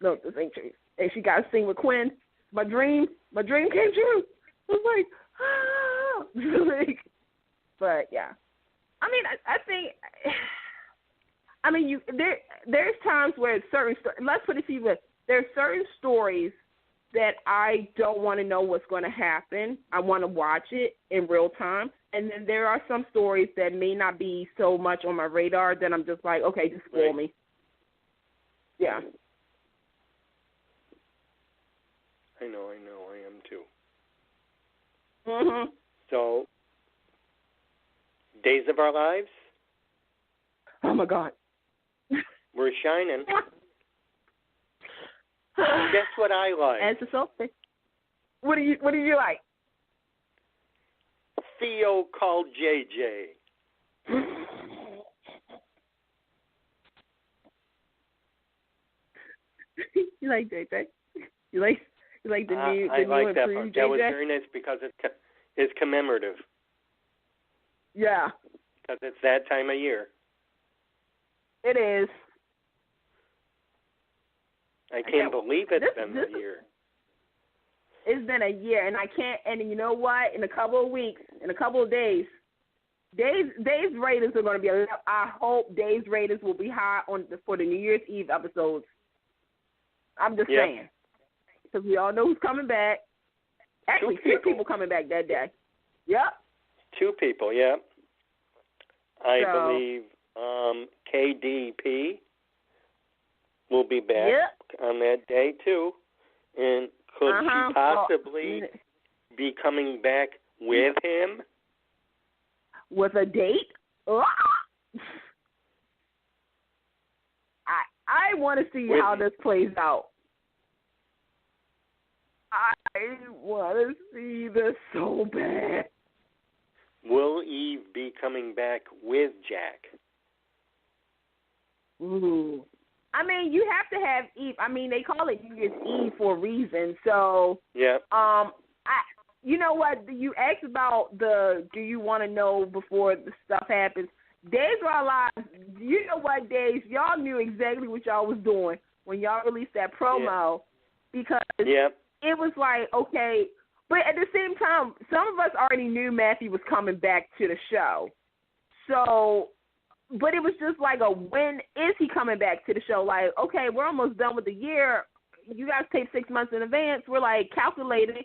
no, this ain't true. And she got to sing with Quinn. My dream came true. I was like, but yeah. I mean, I think, there's times where let's put it to you this. There's certain stories that I don't want to know what's going to happen. I want to watch it in real time. And then there are some stories that may not be so much on my radar that I'm just like, okay, just spoil me. Yeah. I know, I am too. Mhm. So, days of our lives. Oh my God. We're shining. Guess what I like? As a Sophie. What do you like? Theo called JJ. You like JJ? You like the new I like that improved part. That was JJ? very nice because it's commemorative. Yeah. Because it's that time of year. It is. I can't believe it's been a year. It's been a year, and I can't. And you know what? In a couple of weeks, in a couple of days, Days ratings are going to be. I hope Days ratings will be high for the New Year's Eve episodes. I'm just saying, because we all know who's coming back. Actually, two people coming back that day. Yep. 2 people. Yep. I believe KDP will be back on that day too, and could she possibly be coming back with him? With a date? I want to see how this plays out. I want to see this so bad. Will Eve be coming back with Jack? Ooh. I mean, you have to have Eve. I mean, they call it New Year's Eve for a reason. So, you know what? You asked about do you want to know before the stuff happens? Days of Our Lives, you know what, Days? Y'all knew exactly what y'all was doing when y'all released that promo because it was like, okay, but at the same time, some of us already knew Matthew was coming back to the show. So, but it was just like when is he coming back to the show? Like, okay, we're almost done with the year. You guys take 6 months in advance. We're like calculating.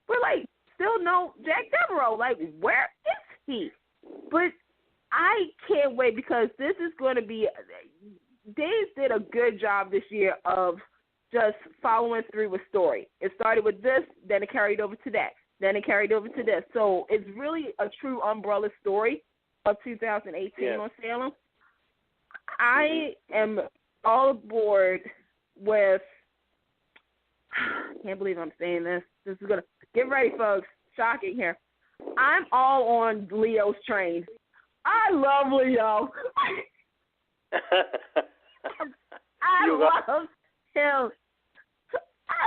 We're like, still no Jack Devereaux. Like, where is he? But I can't wait because this is going to be – Days did a good job this year of just following through with story. It started with this, then it carried over to that, then it carried over to this. So it's really a true umbrella story of 2018 on Salem. I am all aboard with – can't believe I'm saying this. This is going to – get ready, folks. Shocking here. I'm all on Leo's train. I love Leo. I love him. I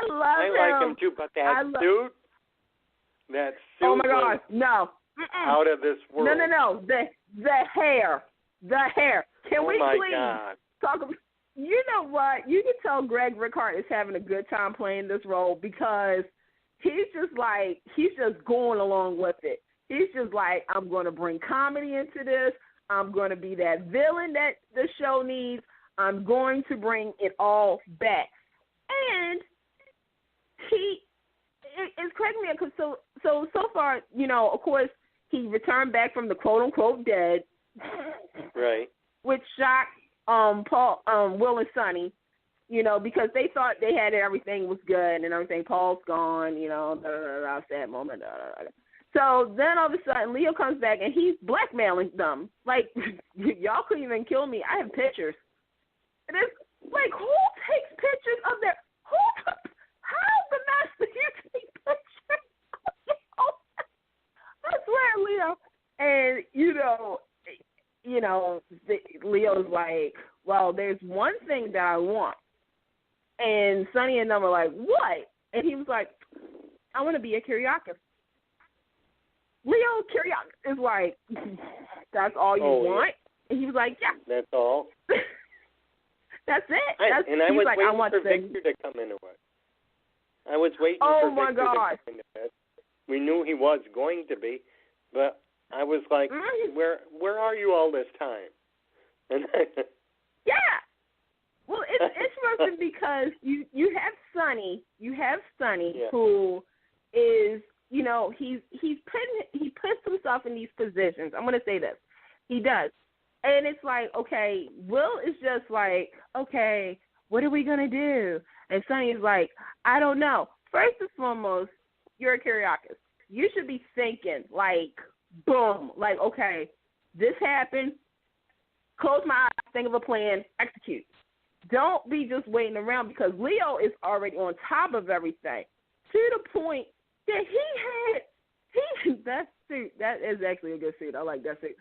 like him too, but that suit, oh my God, no. Out of this world. No. The hair. Can we please talk about, you know what? You can tell Greg Rickhart is having a good time playing this role because he's just going along with it. He's just like, I'm going to bring comedy into this. I'm going to be that villain that the show needs. I'm going to bring it all back. And it's cracking me up because so far, you know, of course, he returned back from the quote-unquote dead. Right. Which shocked Paul, Will and Sonny, you know, because they thought they had everything was good and everything. Paul's gone, you know, sad moment. So then all of a sudden, Leo comes back and he's blackmailing them. Like, y'all couldn't even kill me. I have pictures. And it's like, who takes pictures of their? How the mess do you take pictures? I swear, Leo. And Leo's like, well, there's one thing that I want. And Sonny and them are like, what? And he was like, I want to be a Kyriakis. Leo Kyriakis is like, that's all you want? And he was like, yeah. That's all? That's it. I was waiting for Victor to come into it. I was waiting for Victor to come into it. We knew he was going to be, but I was like, where are you all this time? And well, it's interesting because you have Sonny. Who is, you know, he puts himself in these positions. I'm going to say this. He does. And it's like, okay, Will is just like, okay, what are we going to do? And Sonny is like, I don't know. First and foremost, you're a Kyriakis. You should be thinking, like, boom, like, okay, this happened, close my eyes, think of a plan, execute. Don't be just waiting around, because Leo is already on top of everything to the point that that suit, that is actually a good suit. I like that suit.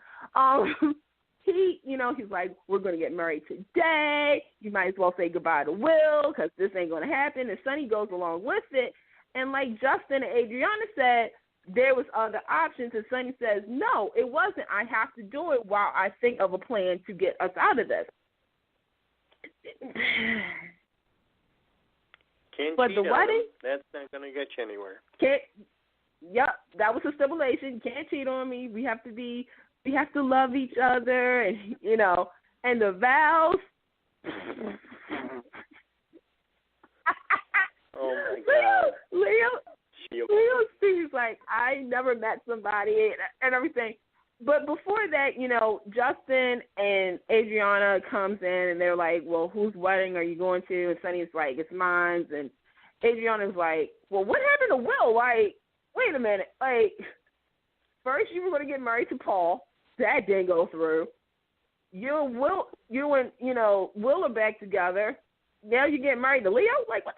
He's like, we're going to get married today. You might as well say goodbye to Will, because this ain't going to happen. And Sonny goes along with it. And like Justin and Adriana said, there was other options. And Sonny says, no, it wasn't. I have to do it while I think of a plan to get us out of this. But the wedding, that's not going to get you anywhere. Yep, that was a stipulation. Can't cheat on me. We have to love each other, and and the vows. Oh my God, Leo seems like I never met somebody and everything. But before that, Justin and Adriana comes in, and they're like, well, whose wedding are you going to? And Sonny's like, it's mine. And Adriana's like, well, what happened to Will? Like, wait a minute. Like, first you were going to get married to Paul. That didn't go through. You and Will are back together. Now you get married to Leo? Like, what?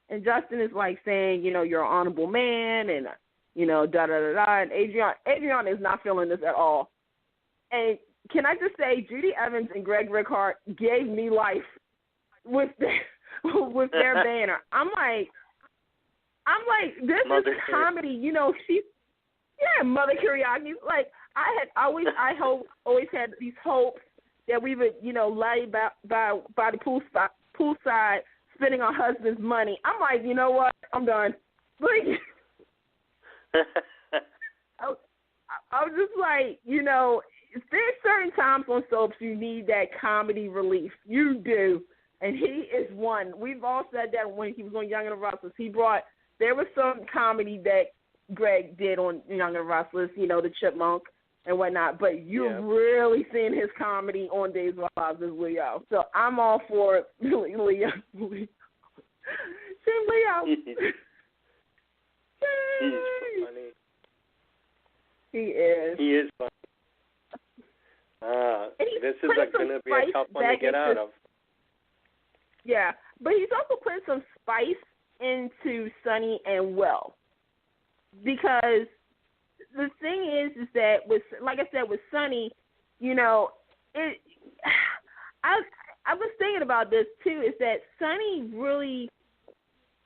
And Justin is like saying, you're an honorable man, and da-da-da-da, and Adriana is not feeling this at all. And can I just say, Judy Evans and Greg Rickhart gave me life with their banner. I'm like, this Mother is comedy. Mother Kiriaki. Like, I always had these hopes that we would, lay by the poolside, spending our husband's money. I'm like, you know what? I'm done. Like, I was just like, there's certain times on soaps you need that comedy relief. You do. And he is one. We've all said that when he was on Young and the Restless. There was some comedy that Greg did on Young and the Restless, the Chipmunk and whatnot. But you're really seeing his comedy on Days of Our Lives as Leo. So I'm all for Leo. Team Leo. He's funny. He is. He is funny. This is going to be a tough one to get out of. Yeah, but he's also putting some spice into Sonny and Will, because the thing is that like I said, with Sonny, I was thinking about this too. Is that Sonny really,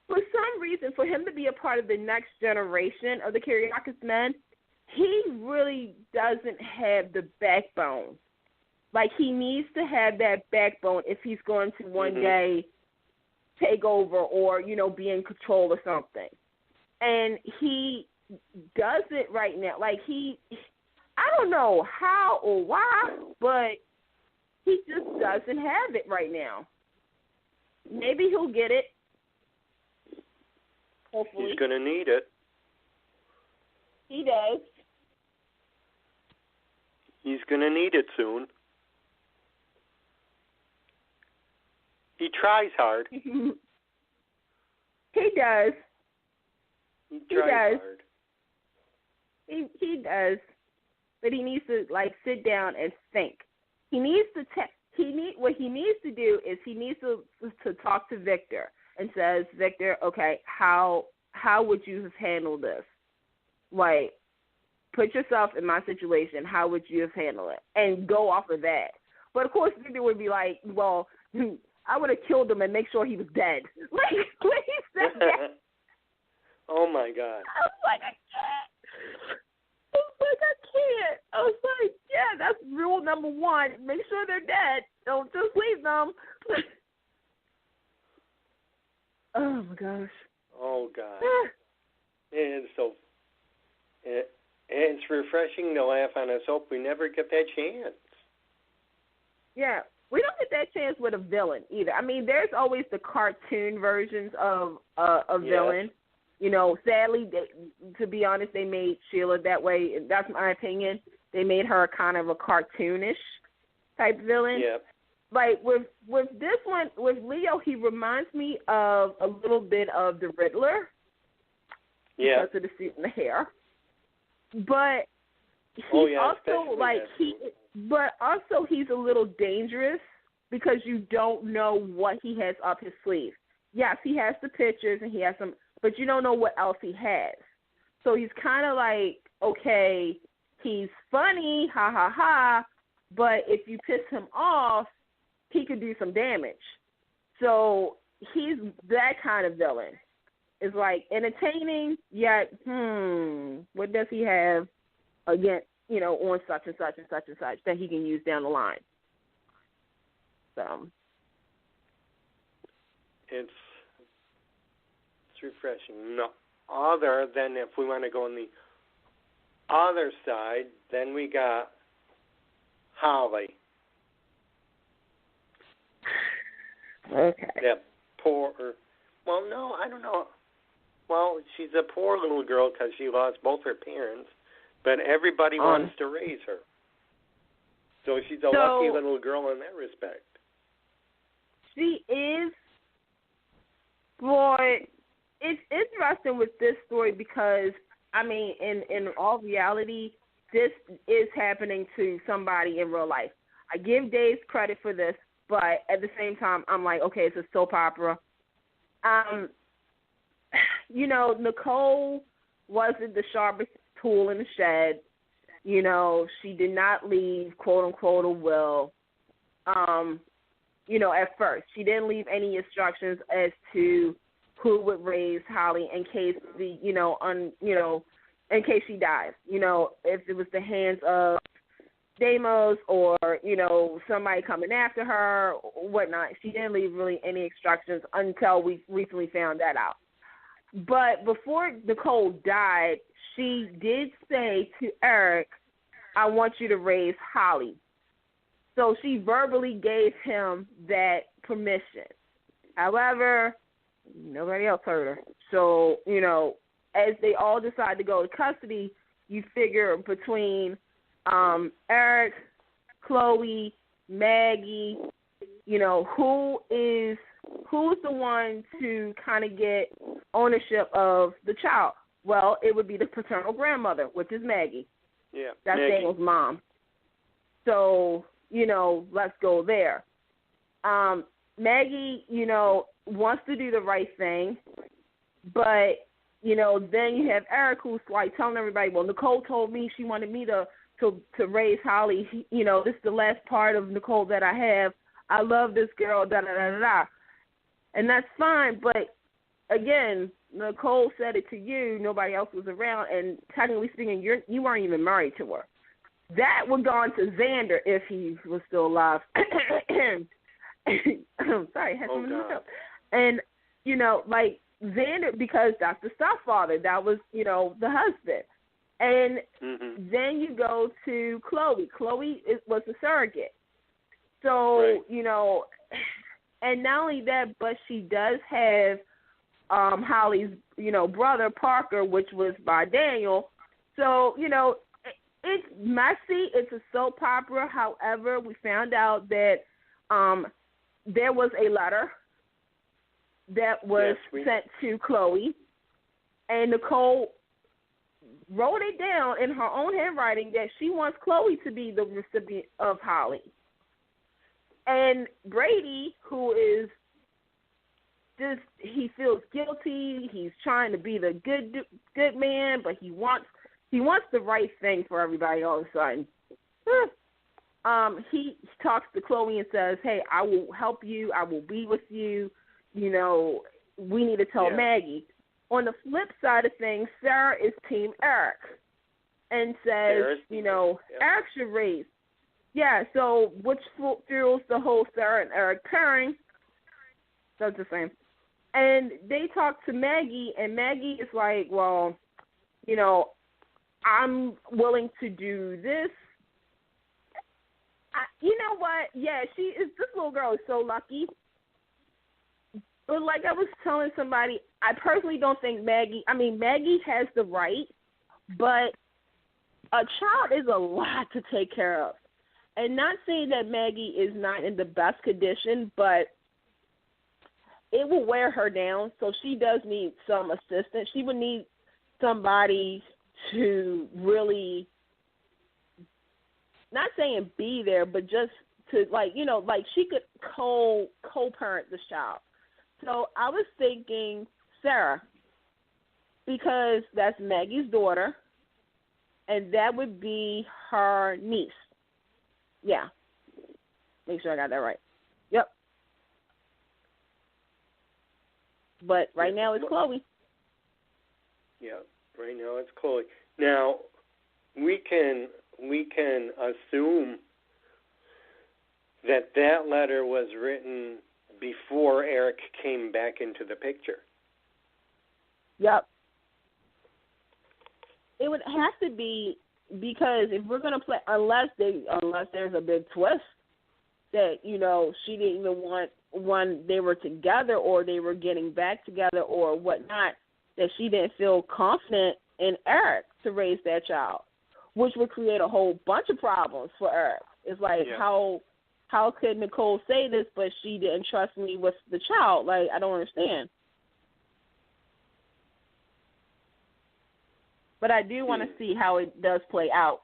for some reason, for him to be a part of the next generation of the Kiriakis men, he really doesn't have the backbone. Like, he needs to have that backbone if he's going to one day take over or, be in control of something. And he doesn't right now. Like, I don't know how or why, but he just doesn't have it right now. Maybe he'll get it. Hopefully. He's going to need it. He does. He's going to need it soon. He tries hard. He does. He tries hard. He does. But he needs to, sit down and think. He needs to what he needs to do is he needs to talk to Victor and says, Victor, okay, how would you have handled this? Like, put yourself in my situation. How would you have handled it? And go off of that. But, of course, Victor would be like, well, I would have killed him and make sure he was dead. Like he said that. Oh, my God. I was like, I can't. I was like, yeah, that's rule number one. Make sure they're dead. Don't just leave them. Oh, my gosh. Oh, God. And so it's refreshing to laugh on a soap. We never get that chance. Yeah. We don't get that chance with a villain either. I mean, there's always the cartoon versions of a villain. Sadly, to be honest, they made Sheila that way. That's my opinion. They made her kind of a cartoonish type villain. Yeah. Like with this one, with Leo, he reminds me of a little bit of the Riddler. Yeah. Because of the suit and the hair. But also like he's a little dangerous because you don't know what he has up his sleeve. Yes, he has the pictures and he has some, but you don't know what else he has. So he's kind of like, okay, he's funny, ha ha ha, but if you piss him off, he could do some damage. So he's that kind of villain. It's like entertaining, yet, what does he have against, on such and such and such and such that he can use down the line? So it's refreshing. No, other than if we want to go on the other side, then we got Holly. Okay. That poor. Well, no, I don't know. Well, she's a poor little girl because she lost both her parents, but everybody wants to raise her. So she's a lucky little girl in that respect. She is, boy, it's interesting with this story because, I mean, in all reality, this is happening to somebody in real life. I give Dave credit for this, but at the same time, I'm like, okay, it's a soap opera. Nicole wasn't the sharpest tool in the shed. She did not leave, quote unquote, a will. At first, she didn't leave any instructions as to who would raise Holly in case in case she dies. If it was the hands of Deimos or somebody coming after her, or whatnot. She didn't leave really any instructions until we recently found that out. But before Nicole died, she did say to Eric, I want you to raise Holly. So she verbally gave him that permission. However, nobody else heard her. So, as they all decide to go to custody, you figure between Eric, Chloe, Maggie, who's the one to kind of get ownership of the child? Well, it would be the paternal grandmother, which is Maggie. Yeah, that's Maggie. Daniel's mom. So, let's go there. Maggie, wants to do the right thing, but, then you have Eric who's like telling everybody, well, Nicole told me she wanted me to raise Holly. This is the last part of Nicole that I have. I love this girl, da-da-da-da-da. And that's fine, but, again, Nicole said it to you. Nobody else was around, and technically speaking, you weren't even married to her. That would go on to Xander if he was still alive. Sorry, I had something to look up. And, Xander, because that's the stepfather. That was, the husband. And then you go to Chloe. Chloe was a surrogate. So, right. And not only that, but she does have Holly's, brother Parker, which was by Daniel. So, it's messy. It's a soap opera. However, we found out that there was a letter that was sent to Chloe, and Nicole wrote it down in her own handwriting that she wants Chloe to be the recipient of Holly. And Brady, who is just, he feels guilty. He's trying to be the good man, but he wants the right thing for everybody all of a sudden. He talks to Chloe and says, hey, I will help you. I will be with you. We need to tell Maggie. On the flip side of things, Sarah is Team Eric and says, Eric should raise. Yeah, so which fuels the whole Sarah and Eric pairing? That's the same. And they talk to Maggie, and Maggie is like, well, I'm willing to do this. You know what? Yeah, this little girl is so lucky. But like I was telling somebody, I personally don't think Maggie has the right, but a child is a lot to take care of. And not saying that Maggie is not in the best condition, but it will wear her down, so she does need some assistance. She would need somebody to really not saying be there, but just to, like, you know, like she could co-parent this child. So I was thinking Sarah, because that's Maggie's daughter, and that would be her niece. Yeah. Make sure I got that right. Yep. But right now it's Chloe. Yeah, right now it's Chloe. Now, we can assume that letter was written before Eric came back into the picture. Yep. It would have to be, because if we're going to play, unless there's a big twist that, you know, she didn't even want when they were together or they were getting back together or whatnot, that she didn't feel confident in Eric to raise that child, which would create a whole bunch of problems for Eric. It's like, how could Nicole say this, but she didn't trust me with the child? Like, I don't understand. But I do want to see how it does play out.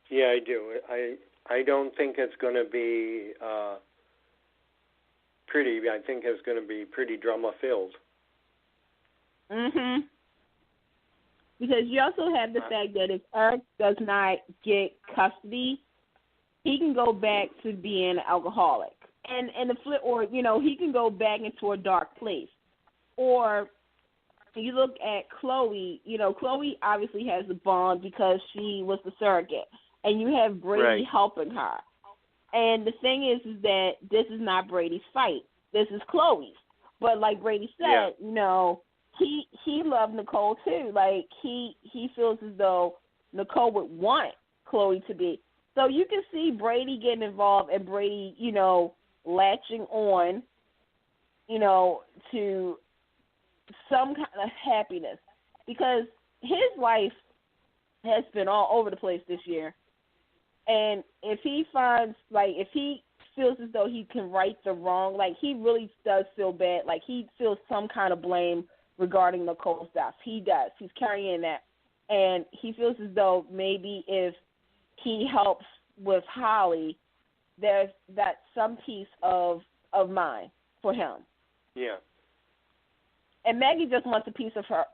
Yeah, I do. I don't think it's going to be pretty. I think it's going to be pretty drama-filled. Mm-hmm. Because you also have the fact that if Eric does not get custody, he can go back to being an alcoholic. And the flip, or, you know, he can go back into a dark place. Or you look at Chloe, you know, Chloe obviously has a bond because she was the surrogate. And you have Brady helping her. And the thing is that this is not Brady's fight. This is Chloe's. But like Brady said, you know, he loved Nicole too. Like he feels as though Nicole would want Chloe to be. So you can see Brady getting involved and Brady, you know, latching on, you know, to some kind of happiness. Because his life has been all over the place this year. And if he finds, like, if he feels as though he can right the wrong, like, he really does feel bad. Like, he feels some kind of blame regarding Nicole's death. He does. He's carrying that. And he feels as though maybe if he helps with Holly, there's that some piece of mind for him. Yeah. And Maggie just wants a piece of her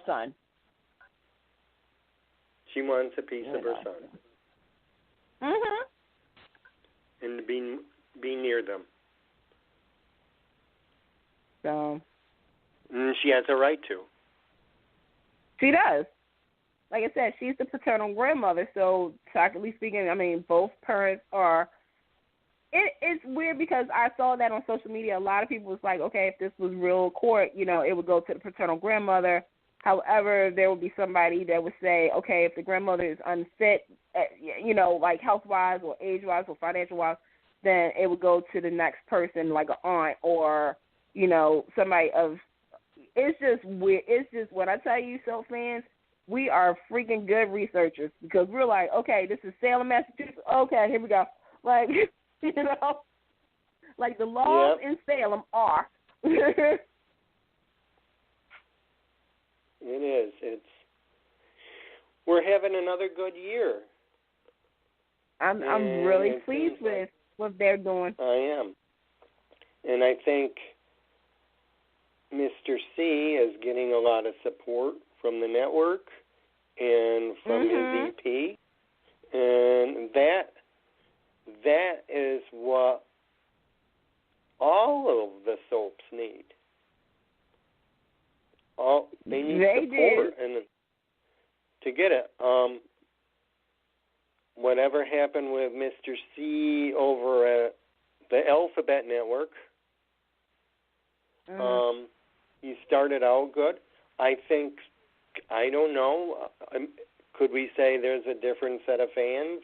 son. She wants a piece of her son. Mhm. And to be near them. So. And she has a right to. She does. Like I said, she's the paternal grandmother, so technically speaking, I mean, both parents are. It's weird because I saw that on social media. A lot of people was like, okay, if this was real court, you know, it would go to the paternal grandmother. However, there would be somebody that would say, okay, if the grandmother is unfit, you know, like health-wise or age-wise or financial-wise, then it would go to the next person, like an aunt or, you know, somebody of – it's just weird. It's just when I tell you, so fans, we are freaking good researchers because we're like, okay, this is Salem, Massachusetts. Okay, here we go. Like, you know, like the laws in Salem are – It is. We're having another good year. I'm really pleased with what they're doing. I am. And I think Mr. C is getting a lot of support from the network and from his EP. And that is what all of the soaps need. They need support and to get it. Whatever happened with Mr. C over at the Alphabet Network, he started out good. I think, I don't know, could we say there's a different set of fans?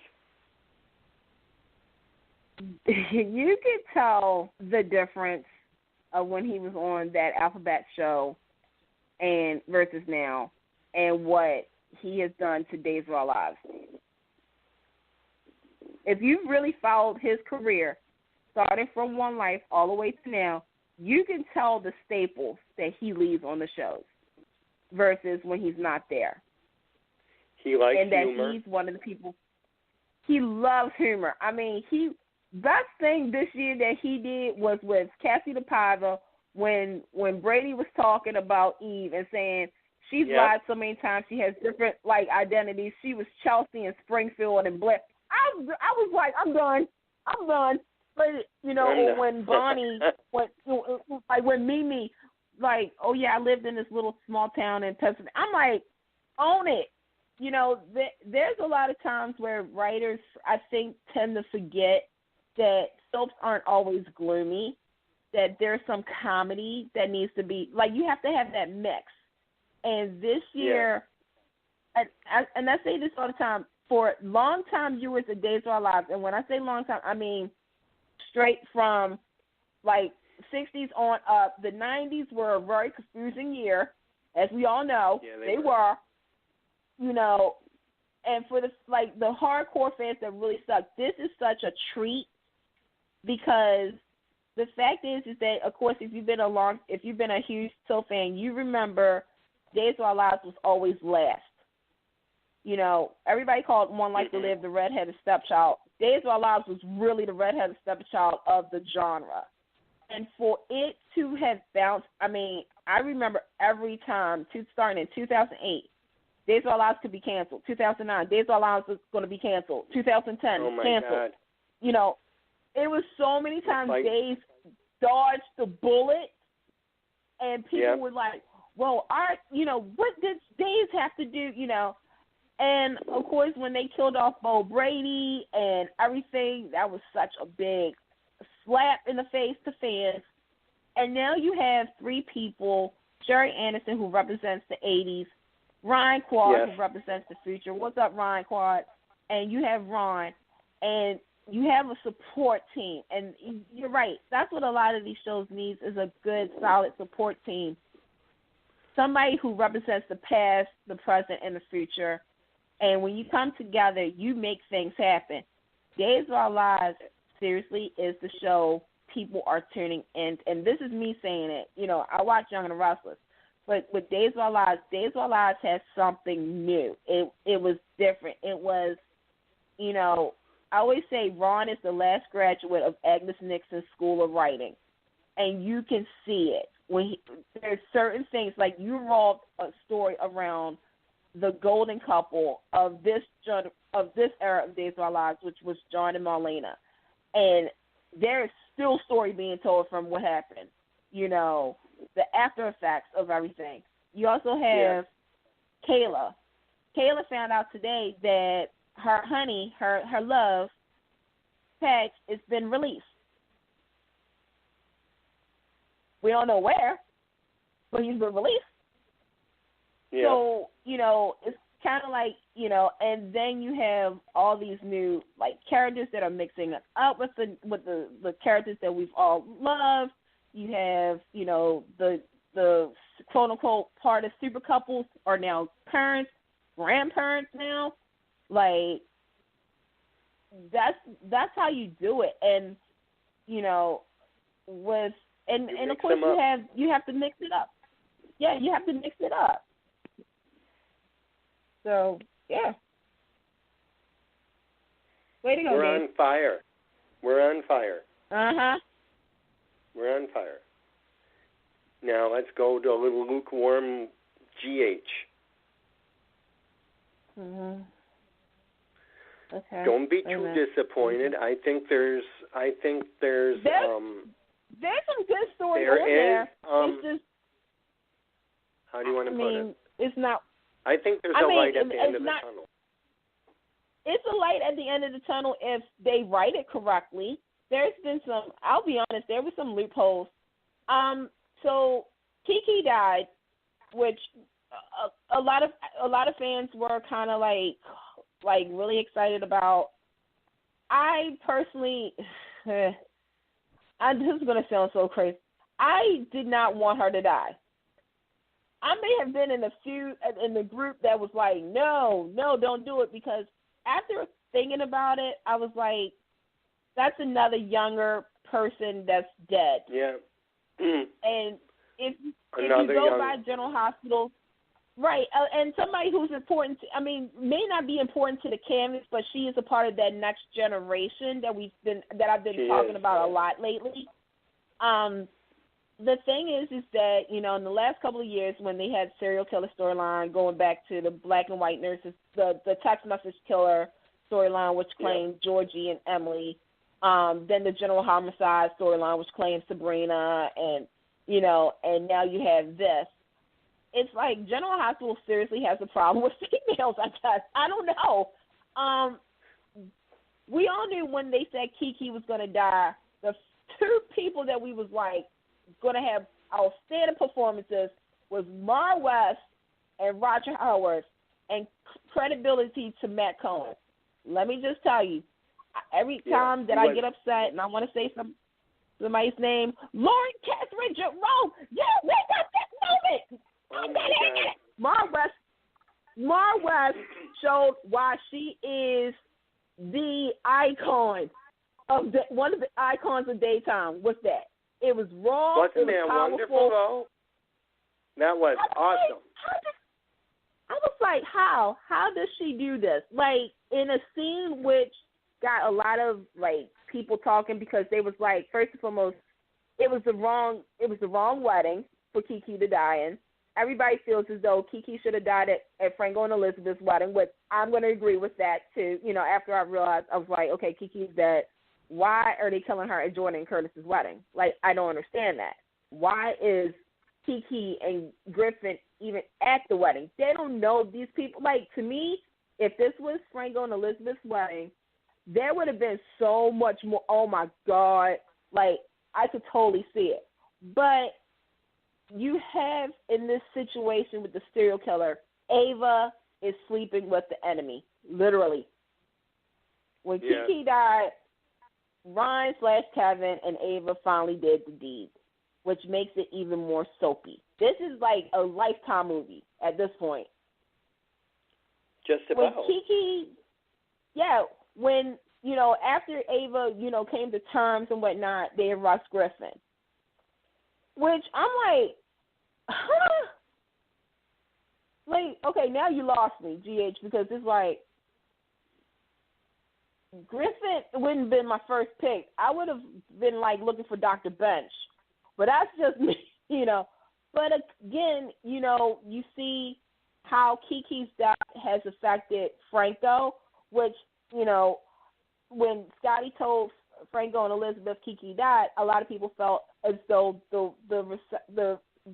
You could tell the difference of when he was on that Alphabet show and versus now, and what he has done to Days of Our Lives. If you've really followed his career, starting from One Life all the way to now, you can tell the staples that he leaves on the shows versus when he's not there. He likes and that humor. he's one of the people. He loves humor. I mean, best thing this year that he did was with Cassie DePaiva when Brady was talking about Eve and saying she's lied so many times, she has different identities. She was Chelsea and Springfield and Blair. I was like, I'm done. But or when Bonnie, when Mimi, oh yeah, I lived in this little small town in Pennsylvania. I'm like, own it. There's a lot of times where writers, I think, tend to forget that soaps aren't always gloomy, that there's some comedy that needs to be, you have to have that mix. And this year, and I say this all the time, for long-time viewers of Days of Our Lives, and when I say long-time, I mean straight from, 60s on up. The 90s were a very confusing year, as we all know. Yeah, they were. And for the hardcore fans that really suck, this is such a treat because the fact is that, of course, if you've been a huge soap fan, you remember Days of Our Lives was always last. Everybody called One Life to Live the redheaded stepchild. Days of Our Lives was really the redheaded stepchild of the genre. And for it to have bounced, I mean, I remember every time, starting in 2008, Days of Our Lives could be canceled. 2009, Days of Our Lives was going to be canceled. 2010, canceled. God. It was so many times Days dodged the bullet, and people were like, well, what did Days have to do, And, of course, when they killed off Bo Brady and everything, that was such a big slap in the face to fans. And now you have three people, Sherry Anderson, who represents the 80s, Ryan Quad, who represents the future. What's up, Ryan Quad? And you have Ron. And you have a support team. And you're right. That's what a lot of these shows needs is a good, solid support team. Somebody who represents the past, the present, and the future. And when you come together, you make things happen. Days of Our Lives, seriously, is the show people are tuning in. And this is me saying it. I watch Young and the Restless. But with Days of Our Lives has something new. It was different. It was, I always say Ron is the last graduate of Agnes Nixon's School of Writing. And you can see it. There's certain things, you wrote a story around the golden couple of this era of Days of Our Lives, which was John and Marlena. And there is still story being told from what happened, the after effects of everything. You also have Kayla. Kayla found out today that her honey, her love, Peg, has been released. We don't know where, but he's been released. Yeah. So, it's kind of and then you have all these new, characters that are mixing up with the characters that we've all loved. You have, the quote-unquote part of super couples are now parents, grandparents now. That's how you do it. And, with and of course you have to mix it up. Yeah, you have to mix it up. So, yeah. Way to go, We're Dave. on fire. We're on fire. Uh-huh. We're on fire. Now let's go to a little lukewarm GH. Mm-hmm. Okay. Don't be too disappointed. I think there's there's some good stories there there. Is, it's just, how do you want to put it? It's not. I think there's a light at the end of the tunnel. It's a light at the end of the tunnel if they write it correctly. There's been some. I'll be honest. There were some loopholes. So Kiki died, which a lot of fans were kind of really excited about. I personally, this is going to sound so crazy. I did not want her to die. I may have been in the group that was like, no, don't do it, because after thinking about it, I was like, that's another younger person that's dead. Yeah. And if you go by General Hospital, Right, and somebody who's important, may not be important to the canvas, but she is a part of that next generation that I've been talking about a lot lately. The thing is that, in the last couple of years when they had serial killer storyline, going back to the black and white nurses, the text message killer storyline, which claimed Georgie and Emily, then the general homicide storyline, which claimed Sabrina, and now you have this. It's like General Hospital seriously has a problem with females, I guess. I don't know. We all knew when they said Kiki was going to die, the two people that we was like going to have outstanding performances was Mar West and Roger Howard, and credibility to Matt Cohen. Let me just tell you, every time that I get upset and I want to say somebody's name, Lauren Catherine Jerome, we got this moment. Mar West showed why she is the icon of one of the icons of daytime. With that, it was raw. Wasn't it was that powerful. wonderful though? That was awesome. I was like, how does she do this? Like in a scene which got a lot of like people talking because they was like, first and foremost, it was the wrong wedding for Kiki to die in. Everybody feels as though Kiki should have died at Franco and Elizabeth's wedding, which I'm going to agree with that, too. After I realized, I was like, okay, Kiki's dead. Why are they killing her at Jordan and Curtis's wedding? Like, I don't understand that. Why is Kiki and Griffin even at the wedding? They don't know these people. Like, to me, if this was Franco and Elizabeth's wedding, there would have been so much more. Oh, my God. Like, I could totally see it. But you have in this situation with the serial killer, Ava is sleeping with the enemy, literally. When Kiki died, Ryan/Kevin and Ava finally did the deed, which makes it even more soapy. This is like a Lifetime movie at this point. Just about. When Kiki, when, after Ava, came to terms and whatnot, they had Russ Griffin. Which I'm like, huh? Like, okay, now you lost me, GH, because it's like, Griffin wouldn't have been my first pick. I would have been, like, looking for Dr. Bench. But that's just me, But, again, you see how Kiki's death has affected Franco, which, when Scotty told Franco and Elizabeth Kiki died, a lot of people felt as though the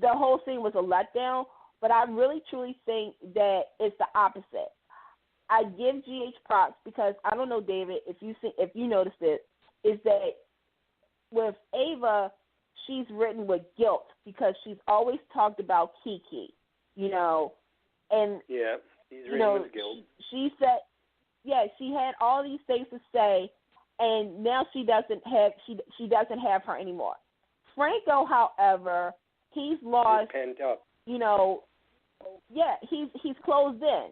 whole scene was a letdown, but I really truly think that it's the opposite. I give GH props because I don't know, David, if you noticed it, is that with Ava, she's written with guilt because she's always talked about Kiki, and he's written with guilt. She said, she had all these things to say, and now she doesn't have her anymore. Franco, however, he's lost. He's pent up. He's closed in.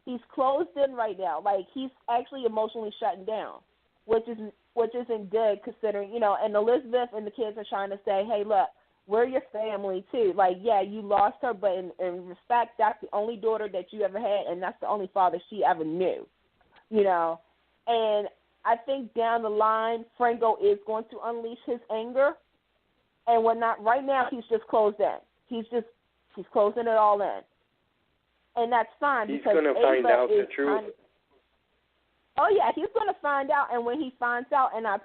He's closed in right now. Like, he's actually emotionally shutting down, which isn't good considering, and Elizabeth and the kids are trying to say, hey, look, we're your family too. Like, you lost her, but in respect, that's the only daughter that you ever had, and that's the only father she ever knew, And I think down the line, Franco is going to unleash his anger and whatnot. Right now, he's just closed in. He's closing it all in. And that's fine because he's going to find out the truth. He's going to find out. And when he finds out, and I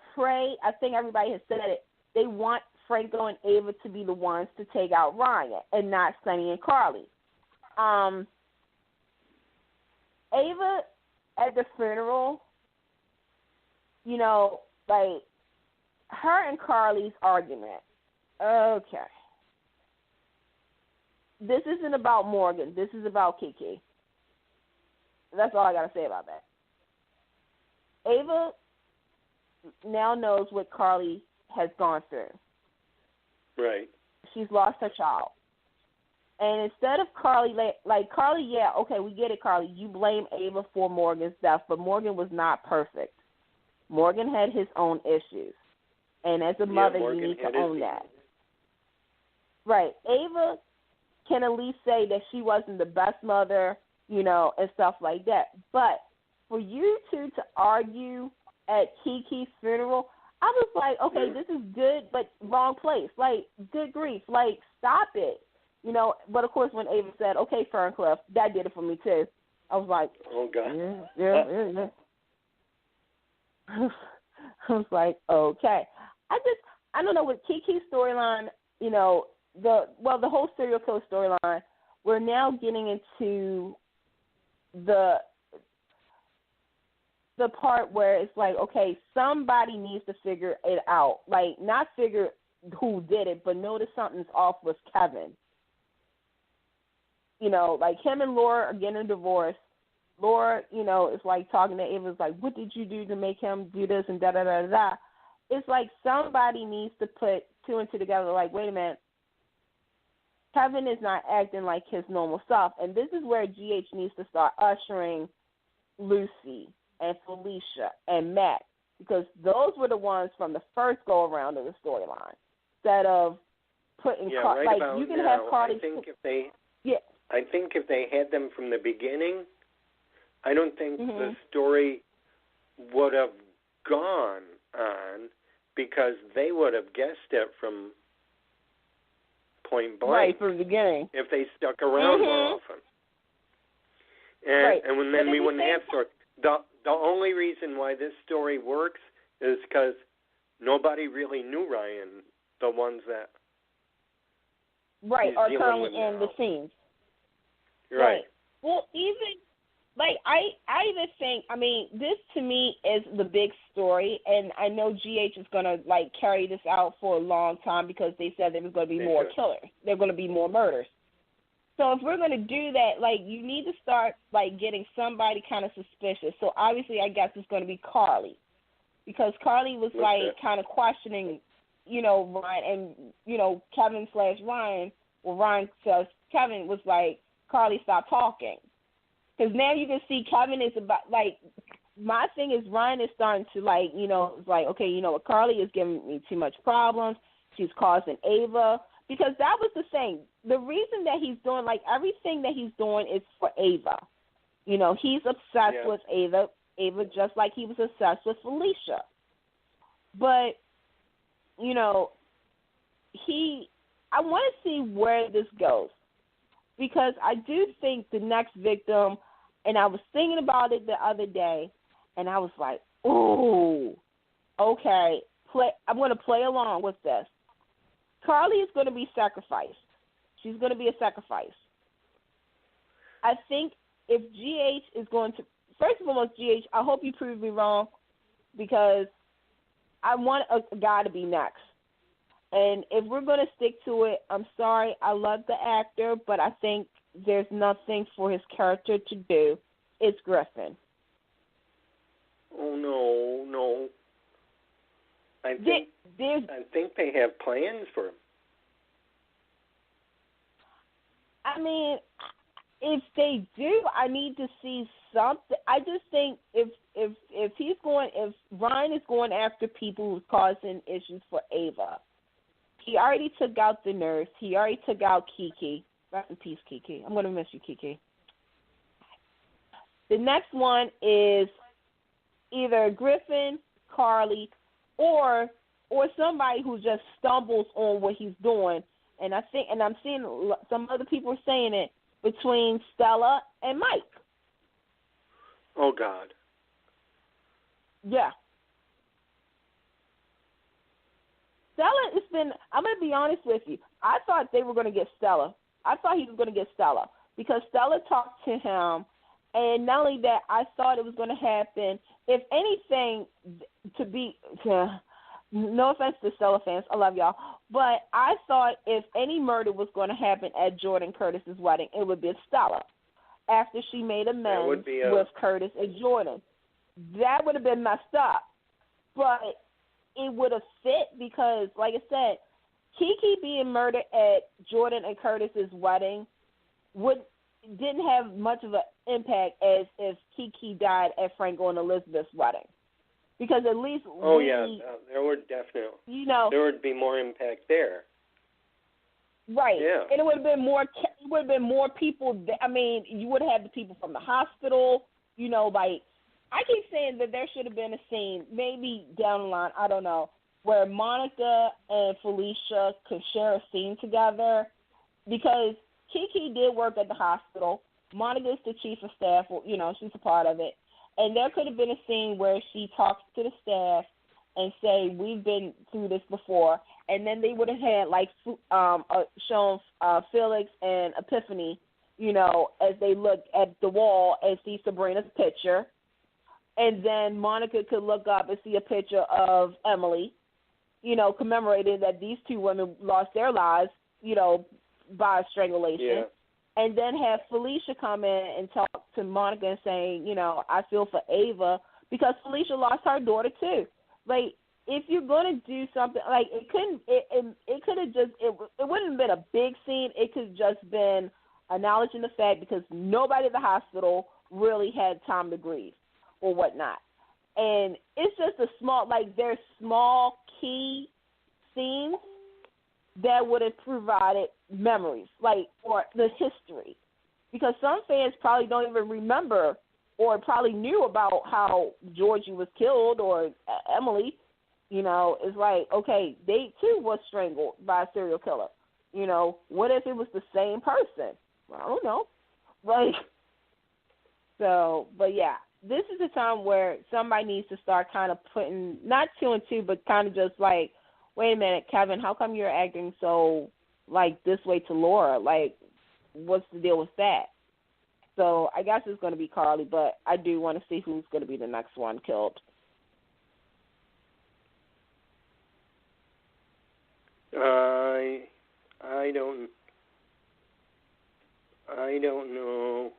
think everybody has said it, they want Franco and Ava to be the ones to take out Ryan and not Sonny and Carly. Ava at the funeral, like her and Carly's argument. Okay. This isn't about Morgan. This is about Kiki. That's all I got to say about that. Ava now knows what Carly has gone through. Right. She's lost her child. And instead of Carly, like Carly, we get it, Carly. You blame Ava for Morgan's death, but Morgan was not perfect. Morgan had his own issues. And as a mother, you need to own that. Right. Ava can at least say that she wasn't the best mother, you know, and stuff like that. But for you two to argue at Kiki's funeral, I was like, okay, this is good, but wrong place. Like, good grief. Like, stop it. You know, but of course when Ava said, okay, Ferncliff, that did it for me too. I was like, oh, God. Yeah. I was like, okay. I don't know, with Kiki's storyline, you know, the whole serial killer storyline, we're now getting into the part where it's like, okay, somebody needs to figure it out. Like, not figure who did it, but notice something's off with Kevin. You know, like him and Laura are getting a divorce. Laura, you know, is like talking to Ava, like, what did you do to make him do this and da-da-da-da-da. It's like somebody needs to put two and two together, like, wait a minute, Kevin is not acting like his normal self. And this is where GH needs to start ushering Lucy and Felicia and Matt, because those were the ones from the first go-around of the storyline. Instead of putting right like, about you can now, have Carly. I think if they had them from the beginning, I don't think the story would have gone on, because they would have guessed it from point blank. Right, from the beginning. If they stuck around more often. And then we wouldn't have story. The only reason why this story works is because nobody really knew Ryan, the ones that are currently in the scenes. Right. Well, even, like, I even think, I mean, this to me is the big story, and I know GH is going to, like, carry this out for a long time, because they said there was going to be more killers. There are going to be more murders. So if we're going to do that, like, you need to start, like, getting somebody kind of suspicious. So obviously I guess it's going to be Carly, because Carly was, kind of questioning, you know, Ryan, and, you know, Kevin/Ryan, well, Ryan says Kevin was like, Carly, stop talking. Because now you can see Kevin is about, like, my thing is Ryan is starting to, like, you know, it's like, okay, you know what, Carly is giving me too much problems. She's causing Ava. Because that was the thing. The reason that he's doing, like, everything that he's doing is for Ava. You know, he's obsessed with Ava, just like he was obsessed with Felicia. But, you know, I want to see where this goes. Because I do think the next victim, and I was thinking about it the other day, and I was like, ooh, okay, I'm going to play along with this. Carly is going to be sacrificed. She's going to be a sacrifice. I think if GH is going to, first and foremost, GH, I hope you prove me wrong, because I want a guy to be next. And if we're going to stick to it, I'm sorry, I love the actor, but I think there's nothing for his character to do. It's Griffin. Oh, no. I think they have plans for him. I mean, if they do, I need to see something. I just think if Ryan is going after people who's causing issues for Ava, he already took out the nurse. He already took out Kiki. Rest in peace, Kiki. I'm going to miss you, Kiki. The next one is either Griffin, Carly, or somebody who just stumbles on what he's doing. And I'm seeing some other people saying it between Stella and Mike. Oh, God. Yeah. Stella has been, I'm going to be honest with you, I thought they were going to get Stella. I thought he was going to get Stella, because Stella talked to him, and not only that, I thought it was going to happen, if anything, no offense to Stella fans, I love y'all, but I thought if any murder was going to happen at Jordan Curtis's wedding, it would be Stella, after she made amends with Curtis and Jordan. That would have been messed up, but it would have fit, because, like I said, Kiki being murdered at Jordan and Curtis's wedding didn't have much of an impact as if Kiki died at Franco and Elizabeth's wedding. Because at least there would definitely, there would be more impact there. Right. Yeah. And it would have been more. It would have been more people. I mean, you would have had the people from the hospital. You know, like I keep saying that there should have been a scene, maybe down the line, I don't know, where Monica and Felicia could share a scene together, because Kiki did work at the hospital. Monica's the chief of staff. You know, she's a part of it. And there could have been a scene where she talks to the staff and say, we've been through this before. And then they would have had, like, shown Felix and Epiphany, you know, as they look at the wall and see Sabrina's picture. And then Monica could look up and see a picture of Emily, you know, commemorating that these two women lost their lives, you know, by strangulation. Yeah. And then have Felicia come in and talk to Monica and saying, you know, I feel for Ava, because Felicia lost her daughter too. Like, if you're going to do something, like, it could have just, it wouldn't have been a big scene. It could have just been acknowledging the fact, because nobody at the hospital really had time to grieve or whatnot. And it's just a small, like, there's small key scenes that would have provided memories, like, or the history. Because some fans probably don't even remember or probably knew about how Georgie was killed or Emily. You know, it's like, okay, they too was strangled by a serial killer. You know, what if it was the same person? I don't know. Like, so, but yeah, this is a time where somebody needs to start kind of putting, not 2 and 2, but kind of just like, wait a minute, Kevin, how come you're acting so, like, this way to Laura? Like, what's the deal with that? So I guess it's going to be Carly, but I do want to see who's going to be the next one killed. I don't know.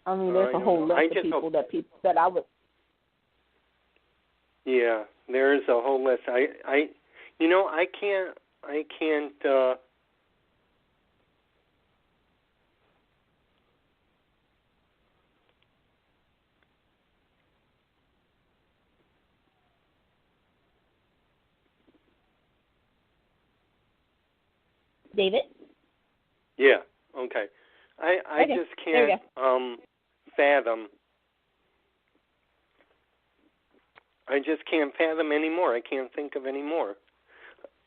I mean, there's a whole list of people that I would. Yeah, there's a whole list. I can't. David? Yeah. Okay. I Okay. just can't fathom. I just can't fathom anymore. I can't think of any more.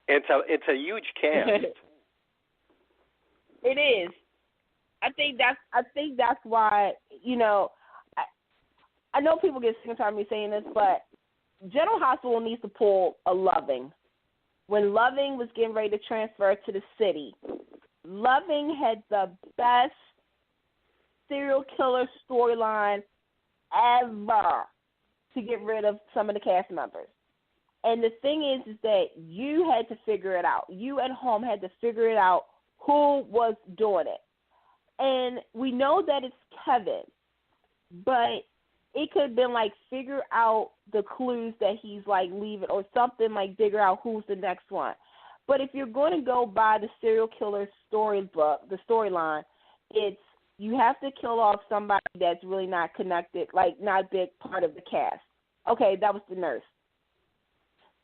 It's a huge cast. It is. I think that's why, you know, I know people get sick and tired of me saying this, but General Hospital needs to pull a Loving. When Loving was getting ready to transfer to the city, Loving had the best serial killer storyline ever to get rid of some of the cast members. And the thing is that you had to figure it out. You at home had to figure it out who was doing it. And we know that it's Kevin, but it could have been like figure out the clues that he's like leaving or something, like figure out who's the next one. But if you're going to go by the serial killer storybook, the storyline, it's you have to kill off somebody that's really not connected, like not a big part of the cast. Okay, that was the nurse.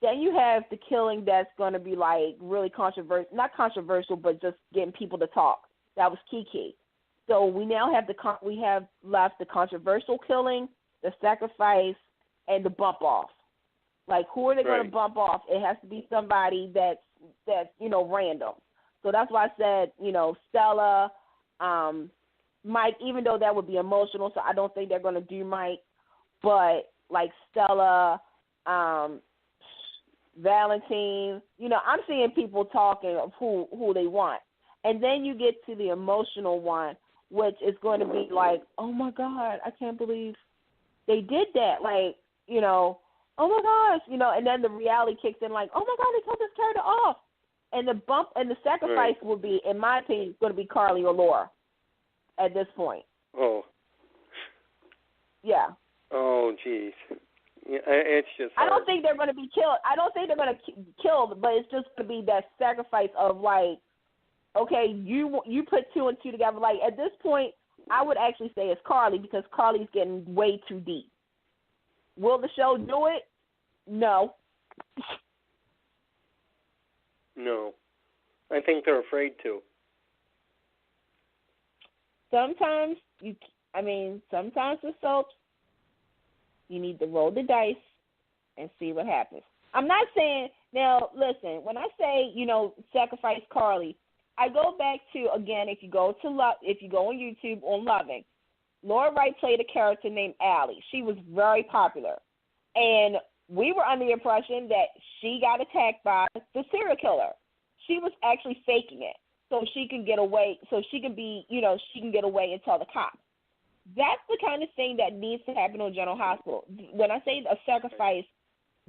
Then you have the killing that's going to be like really controversial, not controversial, but just getting people to talk. That was Kiki. So we now have we have left the controversial killing, the sacrifice, and the bump off. Like, who are they going to bump off? It has to be somebody that's random. So that's why I said, Stella, Mike, even though that would be emotional, so I don't think they're going to do Mike. But like Stella, Valentine, I'm seeing people talking of who they want. And then you get to the emotional one, which is going to be like, oh, my God, I can't believe they did that. Like, oh, my gosh, and then the reality kicks in like, oh, my God, they killed this character off. And the bump and the sacrifice will be, in my opinion, going to be Carly or Laura at this point. Oh. Yeah. Oh, geez. Yeah, it's just hard. I don't think they're going to be killed. I don't think they're going to kill, but it's just going to be that sacrifice of like, okay, you put 2 and 2 together. Like, at this point, I would actually say it's Carly because Carly's getting way too deep. Will the show do it? No. No. I think they're afraid to. Sometimes sometimes with soaps, you need to roll the dice and see what happens. I'm not saying, now listen, when I say, sacrifice Carly, I go back to, again, if you go on YouTube on Loving, Laura Wright played a character named Allie. She was very popular. And we were under the impression that she got attacked by the serial killer. She was actually faking it so she can get away, she can get away and tell the cops. That's the kind of thing that needs to happen on General Hospital. When I say a sacrifice,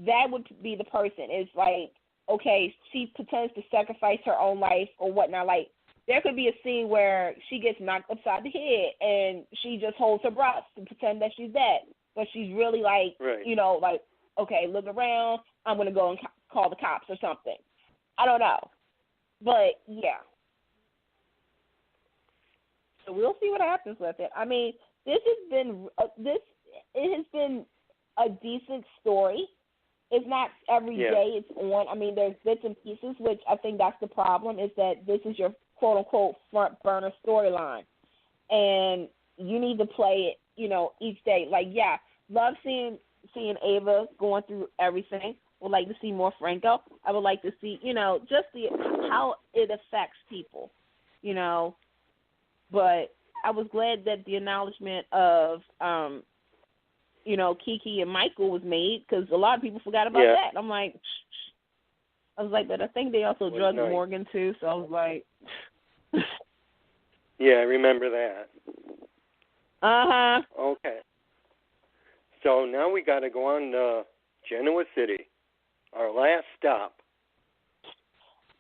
that would be the person. It's like, okay, she pretends to sacrifice her own life or whatnot. Like, there could be a scene where she gets knocked upside the head and she just holds her breath to pretend that she's dead. But she's really like, right. Okay, look around, I'm going to go and call the cops or something. I don't know. But, yeah. So we'll see what happens with it. I mean, it has been a decent story. It's not every day it's on. I mean, there's bits and pieces, which I think that's the problem, is that this is your quote-unquote front burner storyline. And you need to play it, each day. Like, love seeing Ava going through everything. Would like to see more Franco. I would like to see, just how it affects people, But I was glad that the acknowledgement of, Kiki and Michael was made, because a lot of people forgot about that. I'm like, but I think they also drugged Morgan too. So I was like, yeah, I remember that. Okay. So now we got to go on to Genoa City, our last stop.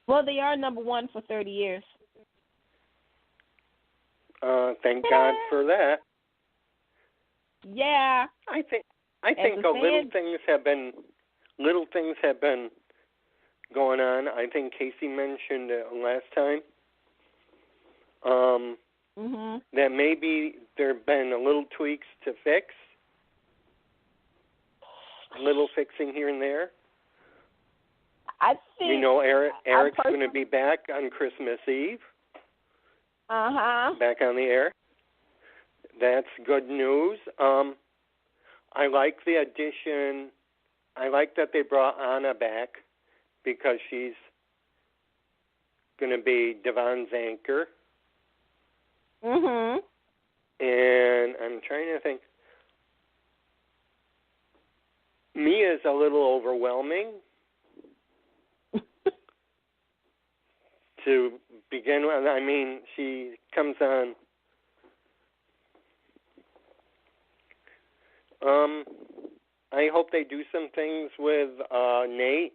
Well, they are number one for 30 years. Thank God for that. Yeah. I think little things have been going on. I think Casey mentioned last time that maybe there have been a little tweaks to fix, a little fixing here and there. I think Eric's going to be back on Christmas Eve. Back on the air. That's good news. I like the addition. I like that they brought Anna back because she's going to be Devon's anchor. And I'm trying to think. Mia's a little overwhelming to begin with. I mean, she comes on. I hope they do some things with Nate.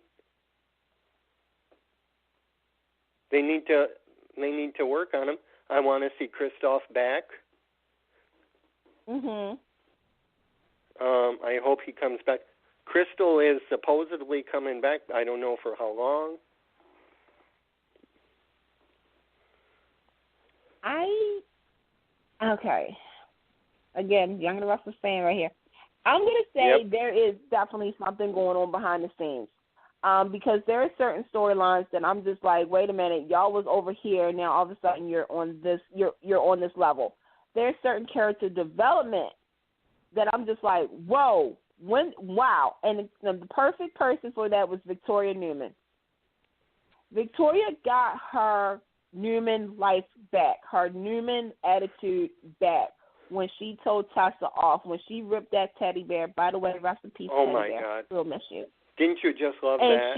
They need to work on him. I want to see Christoph back. I hope he comes back. Crystal is supposedly coming back. I don't know for how long. Okay. Again, Young and the Restless fan right here. I'm going to say there is definitely something going on behind the scenes. Because there are certain storylines that I'm just like, wait a minute, y'all was over here, now all of a sudden you're on this level. There's certain character development that I'm just like, whoa, wow. And the perfect person for that was Victoria Newman. Victoria got her Newman life back, her Newman attitude back when she told Tessa off, when she ripped that teddy bear. By the way, rest in peace, teddy bear. Oh, my God. We'll miss you. Didn't you just love that?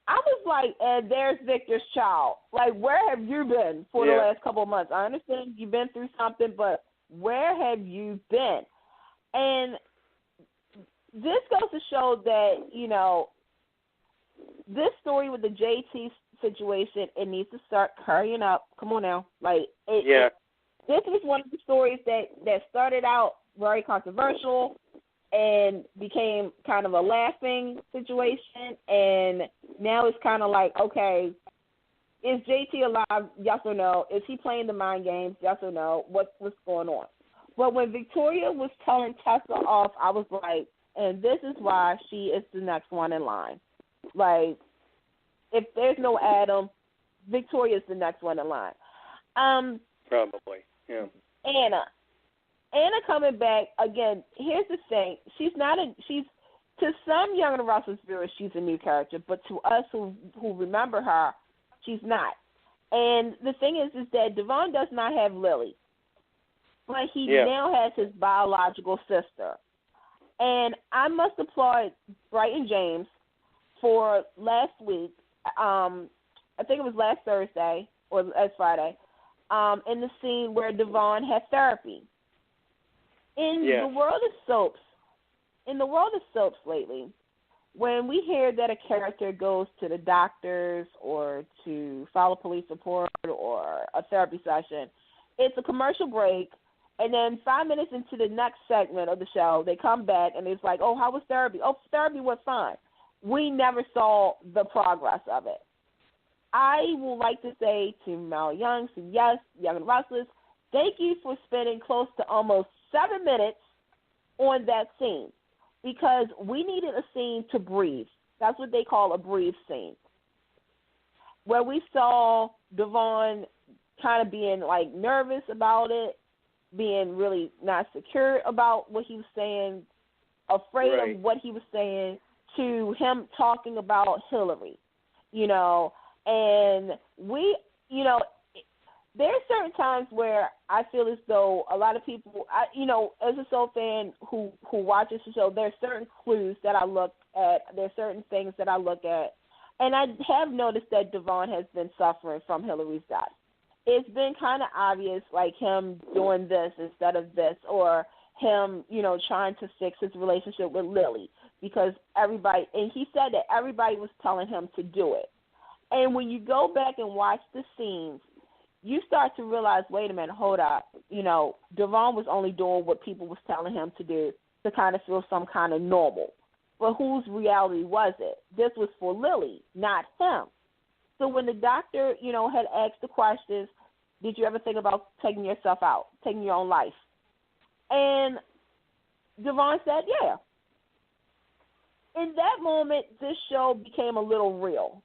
I was like, there's Victor's child. Like, where have you been for the last couple of months? I understand you've been through something, but where have you been? And this goes to show that, this story with the JT situation, it needs to start hurrying up. Come on now. Like, this was one of the stories that started out very controversial and became kind of a laughing situation, and now it's kind of like, okay, is JT alive? Yes or no? Is he playing the mind games? Yes or no? What's going on? But when Victoria was telling Tessa off, I was like, and this is why she is the next one in line. Like, if there's no Adam, Victoria's the next one in line. Probably, yeah. Anna coming back again. Here's the thing: she's to some Young and the Restless viewers, she's a new character, but to us who remember her, she's not. And the thing is that Devon does not have Lily, but he now has his biological sister. And I must applaud Brighton James for last week. I think it was last Thursday or last Friday. In the scene where Devon had therapy. In the world of soaps lately, when we hear that a character goes to the doctors or to file a police report or a therapy session, it's a commercial break, and then 5 minutes into the next segment of the show, they come back and it's like, oh, how was therapy? Oh, therapy was fine. We never saw the progress of it. I would like to say to Mal Young, to Yes, Young and Restless, thank you for spending close to almost 7 minutes on that scene, because we needed a scene to breathe. That's what they call a breathe scene, where we saw Devon kind of being like nervous about it, being really not secure about what he was saying, afraid of what he was saying, to him talking about Hillary, and we, there are certain times where I feel as though a lot of people, as a soul fan who watches the show, there are certain clues that I look at, there are certain things that I look at, and I have noticed that Devon has been suffering from Hillary's death. It's been kind of obvious, like him doing this instead of this, or him, trying to fix his relationship with Lily, because everybody, and he said that everybody was telling him to do it. And when you go back and watch the scenes, you start to realize, wait a minute, hold up. Devon was only doing what people was telling him to do to kind of feel some kind of normal. But whose reality was it? This was for Lily, not him. So when the doctor, had asked the questions, did you ever think about taking yourself out, taking your own life? And Devon said, yeah. In that moment, this show became a little real.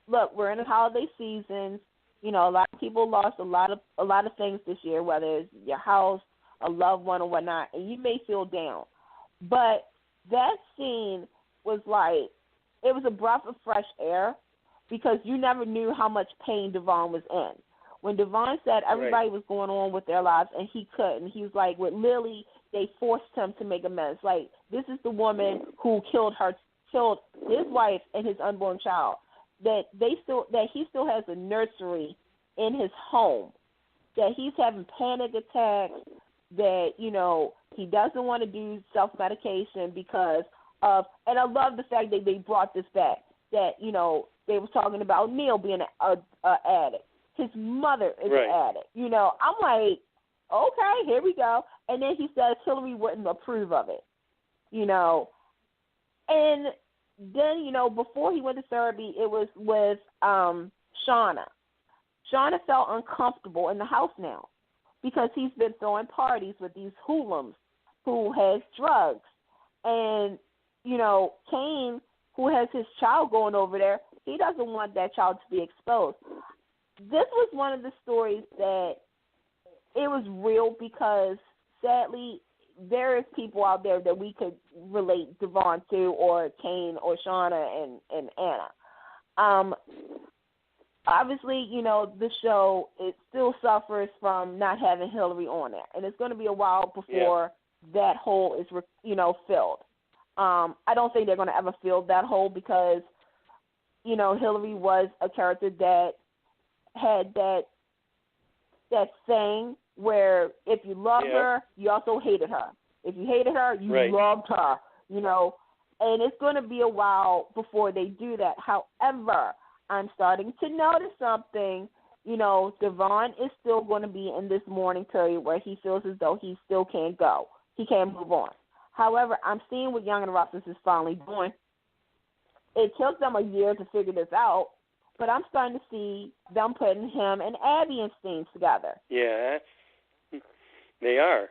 Look, we're in the holiday season. A lot of people lost a lot of things this year, whether it's your house, a loved one, or whatnot, and you may feel down. But that scene was like, it was a breath of fresh air, because you never knew how much pain Devon was in. When Devon said everybody was going on with their lives and he couldn't, he was like, with Lily, they forced him to make amends. Like, this is the woman who killed his wife and his unborn child. That he still has a nursery in his home, that he's having panic attacks, that, he doesn't want to do self-medication because of, and I love the fact that they brought this back, that, they were talking about Neil being an addict. His mother is an addict. I'm like, okay, here we go. And then he says Hillary wouldn't approve of it, And then, before he went to therapy, it was with Shauna. Shauna felt uncomfortable in the house now because he's been throwing parties with these hoodlums who has drugs. And, Kane, who has his child going over there, he doesn't want that child to be exposed. This was one of the stories that it was real, because, sadly, there is people out there that we could relate Devon to, or Kane, or Shauna, and Anna. Obviously, the show, it still suffers from not having Hillary on there, and it's going to be a while before that hole is, filled. I don't think they're going to ever fill that hole, because, Hillary was a character that had that thing where if you loved her, you also hated her. If you hated her, you loved her, and it's going to be a while before they do that. However, I'm starting to notice something. Devon is still going to be in this mourning period where he feels as though he still can't go. He can't move on. However, I'm seeing what Young and Restless is finally doing. It took them a year to figure this out, but I'm starting to see them putting him and Abby in scenes together. Yeah, they are.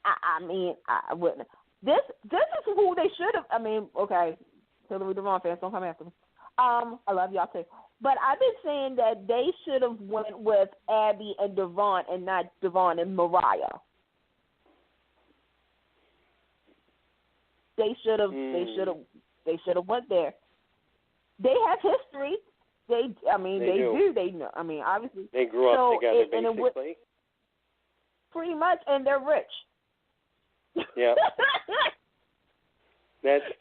I mean, I wouldn't. This is who they should have. I mean, okay, Hillary Devon fans, don't come after me. I love y'all too. But I've been saying that they should have went with Abby and Devon and not Devon and Mariah. They should have. They should have went there. They have history. They do. They know. I mean, obviously. They grew up together, basically. Pretty much, and they're rich. Yeah. That's a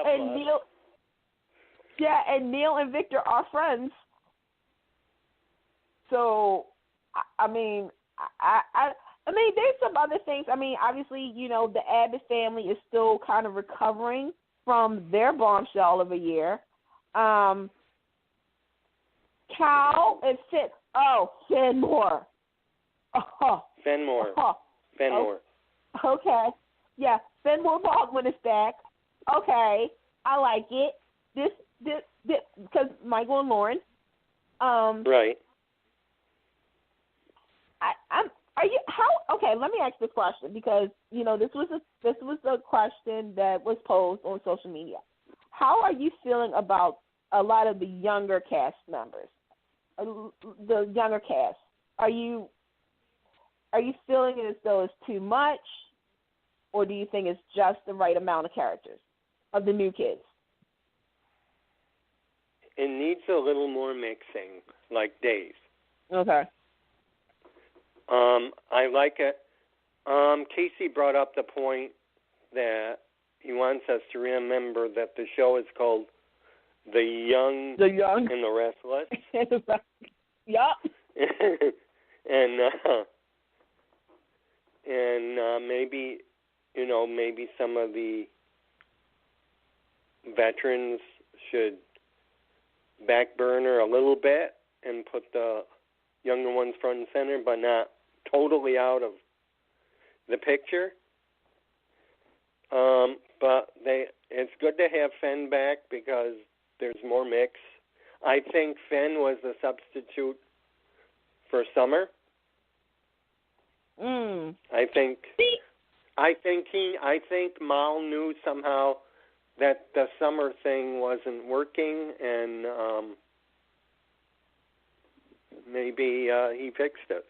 plus. And Neil and Victor are friends. So, I mean, there's some other things. I mean, obviously, the Abbott family is still kind of recovering from their bombshell of a year. Cal and Finn. Oh, Fenmore. Fenmore. Okay. Yeah, Fenmore Baldwin is back. Okay, I like it. This because Michael and Lauren. Right. Okay, let me ask this question because this was a question that was posed on social media. How are you feeling about a lot of the younger cast members? The younger cast. Are you feeling it as though it's too much, or do you think it's just the right amount of characters of the new kids? It needs a little more mixing, like Days. Okay. I like it. Casey brought up the point that he wants us to remember that the show is called The Young and the Restless. Yup. and maybe some of the veterans should back burner a little bit and put the younger ones front and center, but not totally out of the picture. But it's good to have Fenn back because there's more mix. I think Fenn was a substitute for Summer. I think Mal knew somehow that the Summer thing wasn't working, and maybe he fixed it.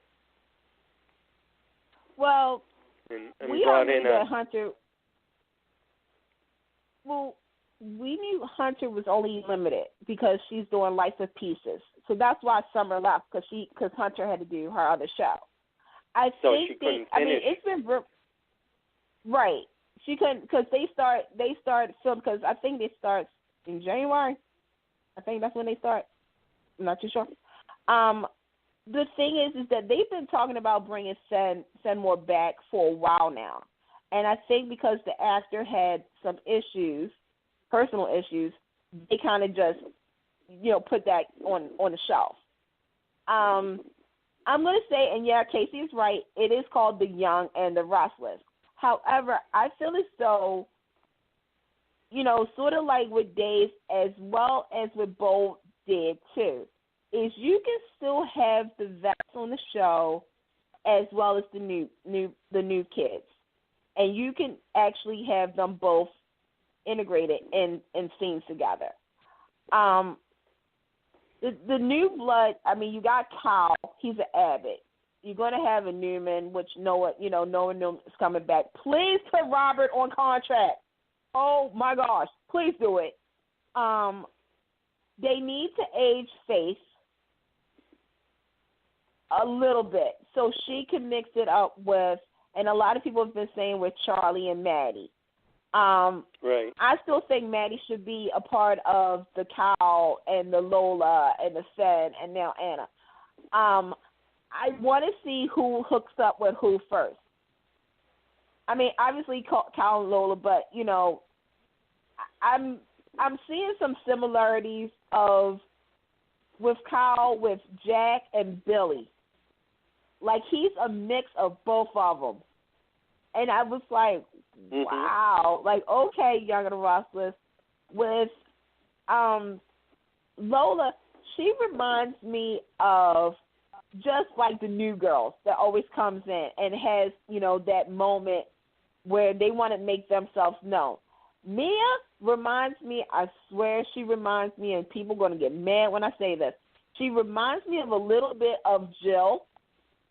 Well, and we brought already in knew Hunter. Well, we knew Hunter was only limited because she's doing Life of Pieces, so that's why Summer left because Hunter had to do her other show. She couldn't finish. It's been right. She couldn't because they start film because I think they start in January. I think that's when they start. I'm not too sure. The thing is that they've been talking about bringing Fenmore back for a while now, and I think because the actor had some issues, personal issues, they kind of just put that on the shelf. I'm going to say, and yeah, Casey is right, it is called The Young and the Restless. However, I feel as though, sort of like with Dave as well as with Bold did too, is you can still have the vets on the show as well as the new kids. And you can actually have them both integrated in scenes together. The new blood, I mean, you got Kyle. He's an Abbott. You're going to have a Newman, which Noah Newman is coming back. Please put Robert on contract. Oh, my gosh. Please do it. They need to age Faith a little bit so she can mix it up with, and a lot of people have been saying with Charlie and Maddie. Right. I still think Maddie should be a part of the Kyle and the Lola and the Fed and now Anna. I want to see who hooks up with who first. I mean, obviously Kyle and Lola, but I'm seeing some similarities with Kyle with Jack and Billy. Like he's a mix of both of them, and I was like, wow, like okay, Young and the Restless. With Lola, she reminds me of just like the new girls that always comes in and has that moment where they want to make themselves known. Mia reminds me, I swear she reminds me, and people are going to get mad when I say this, she reminds me of a little bit of Jill,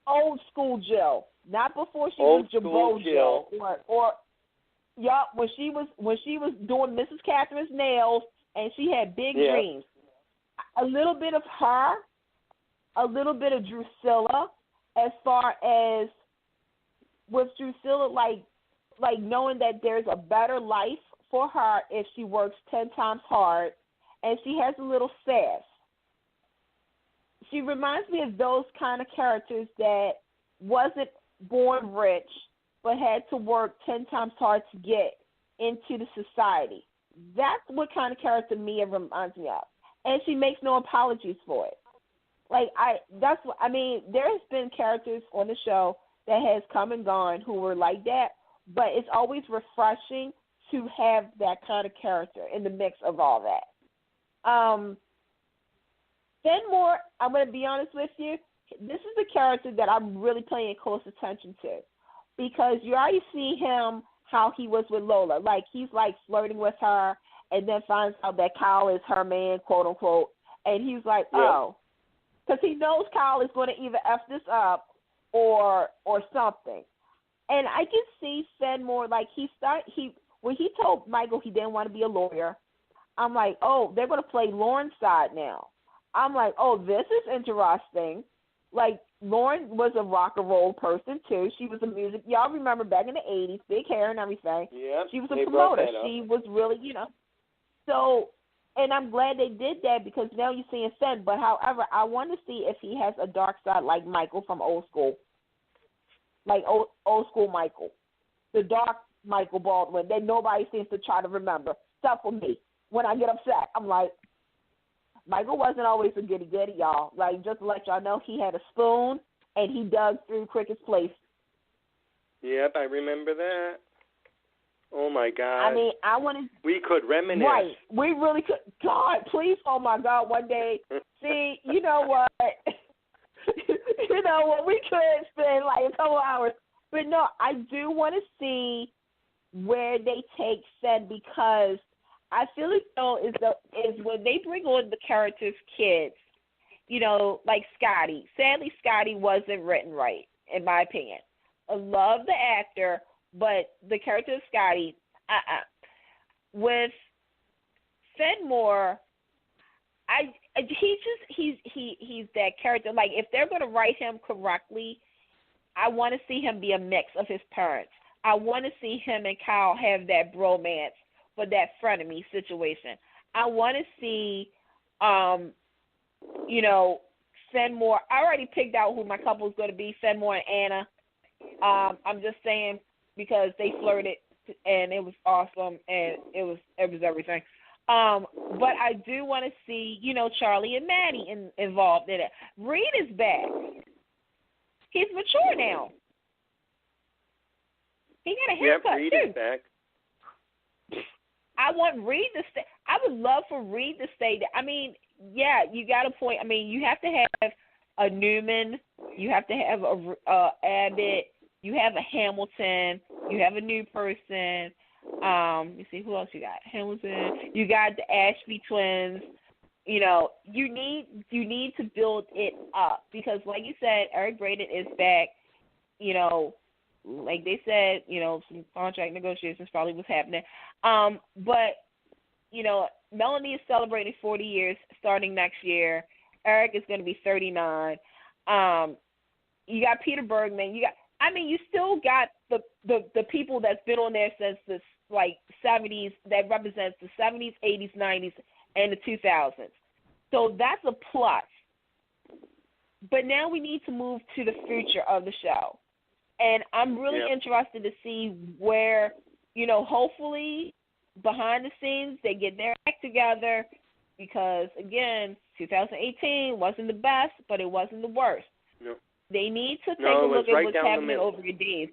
old school Jill, not before she was Jabot Jill, or when she was doing Mrs. Catherine's nails and she had big dreams. A little bit of her, a little bit of Drusilla, as far as with Drusilla, like knowing that there's a better life for her if she works 10 times hard, and she has a little sass. She reminds me of those kind of characters that wasn't born rich but had to work 10 times hard to get into the society. That's what kind of character Mia reminds me of. And she makes no apologies for it. There has been characters on the show that has come and gone who were like that, but it's always refreshing to have that kind of character in the mix of all that. Fenmore, I'm going to be honest with you, this is the character that I'm really paying close attention to, because you already see him how he was with Lola. Like, he's like flirting with her and then finds out that Kyle is her man, quote unquote, and he's like, oh, because he knows Kyle is going to either F this up or something. And I can see Fenmore, like, when he told Michael he didn't want to be a lawyer, I'm like, oh, they're going to play Lauren's side now. I'm like, oh, this is interesting. Like, Lauren was a rock and roll person, too. She was a music. Y'all remember back in the 80s, big hair and everything. Yeah, she was a promoter. She was really, So, and I'm glad they did that, because now you're seeing Fen. But, however, I want to see if he has a dark side like Michael from old school. Like old school Michael. The dark Michael Baldwin that nobody seems to try to remember. Except for me. When I get upset, I'm like, Michael wasn't always a goody-goody, y'all. Like, just to let y'all know, he had a spoon, and he dug through Cricket's place. Yep, I remember that. Oh, my God. I mean, we could reminisce. Right. We really could. God, please, oh, my God, one day. See, you know what? We could spend, like, a couple hours. But, no, I do want to see where they take Fed, because I feel as though is when they bring on the characters' kids, like Scotty. Sadly, Scotty wasn't written right, in my opinion. I love the actor, but the character of Scotty, with Fenmore, he's that character. Like, if they're going to write him correctly, I want to see him be a mix of his parents. I want to see him and Kyle have that bromance for that frenemy situation. I want to see, Fenmore. I already picked out who my couple is going to be, Fenmore and Anna. I'm just saying, because they flirted and it was awesome and it was everything. But I do want to see, Charlie and Maddie involved in it. Reed is back. He's mature now. He got a haircut, too. Reed is back. I want Reed to stay. I would love for Reed to stay there. I mean, yeah, you got a point. I mean, you have to have a Newman. You have to have a Abbott. You have a Hamilton. You have a new person. Let me see, who else you got? Hamilton. You got the Ashby twins. You need to build it up, because, like you said, Eric Braeden is back. Like they said, some contract negotiations probably was happening. But, Melanie is celebrating 40 years starting next year. Eric is going to be 39. You got Peter Bergman. You still got the people that's been on there since the, 70s, that represents the 70s, 80s, 90s, and the 2000s. So that's a plus. But now we need to move to the future of the show. And I'm really interested to see where, hopefully behind the scenes they get their act together, because, again, 2018 wasn't the best, but it wasn't the worst. No. They need to take a look at what's happening over your days.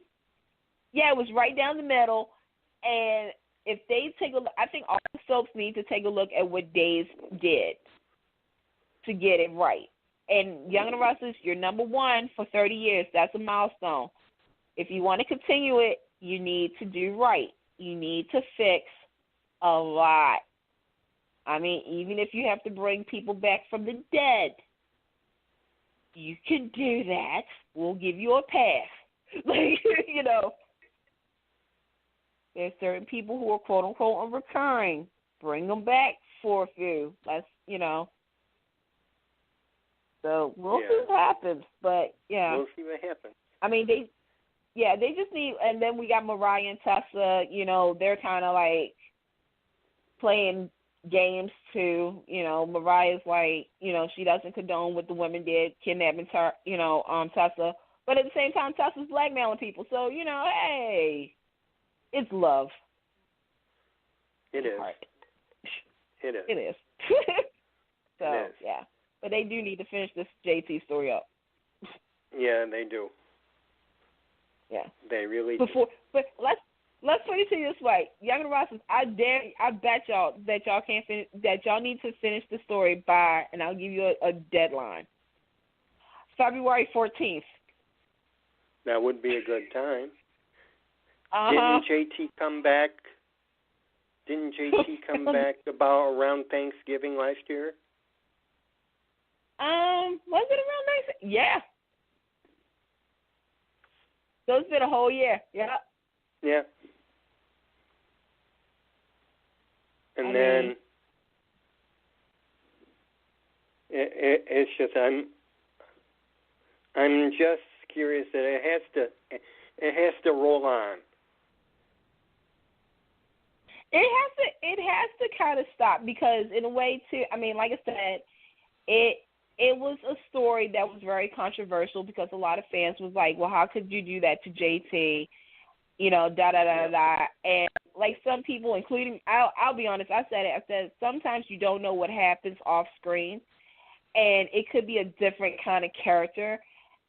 Yeah, it was right down the middle. And if they take a look, I think all the soaps need to take a look at what Days did to get it right. And Young and the Restless, you're number one for 30 years. That's a milestone. If you want to continue it, you need to do right. You need to fix A lot. I mean, even if you have to bring people back from the dead, you can do that. We'll give you a pass. Like, you know, there's certain people who are quote unquote recurring. Bring them back for a few. That's, you know. So we'll see what happens. But yeah, we'll see what happens. I mean, they just need. And then we got Mariah and Tessa. You know, they're kind of like playing games too. You know, Mariah's like, you know, she doesn't condone what the women did, kidnapping her, you know, Tessa. But at the same time, Tessa's blackmailing people. So, you know, hey, it's love. It is. It is. It is. So, it is. yeah. But they do need to finish this JT story up. Yeah, they do. Yeah. They really do. But let's put it to you this way. Young and Ross, I bet y'all that y'all can't finish, that y'all need to finish the story by, and I'll give you a deadline. February 14th. That would be a good time. Uh-huh. Didn't JT come back? Didn't JT come back about around Thanksgiving last year? Was it around Thanksgiving? Yeah. So it's been a whole year. Yeah. Yeah. And then it's just I'm just curious that it has to roll on. It has to kind of stop because in a way too. I mean, like I said, it was a story that was very controversial because a lot of fans was like, well, how could you do that to JT? You know, da-da-da-da-da. And, like, some people, including, I'll be honest, I said sometimes you don't know what happens off screen, and it could be a different kind of character.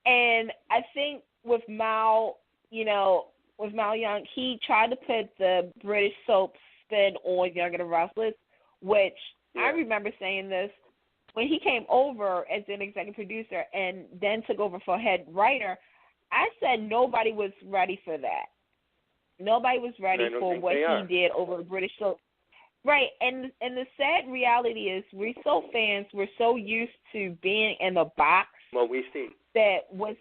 And I think with Mal, you know, with Mal Young, he tried to put the British soap spin on Young and the Restless, which I remember saying this, when he came over as an executive producer and then took over for head writer, I said nobody was ready for that. Nobody was ready for what he did over British soap. Right, and the sad reality is we soap fans, we're so used to being in the box. Well, we see that when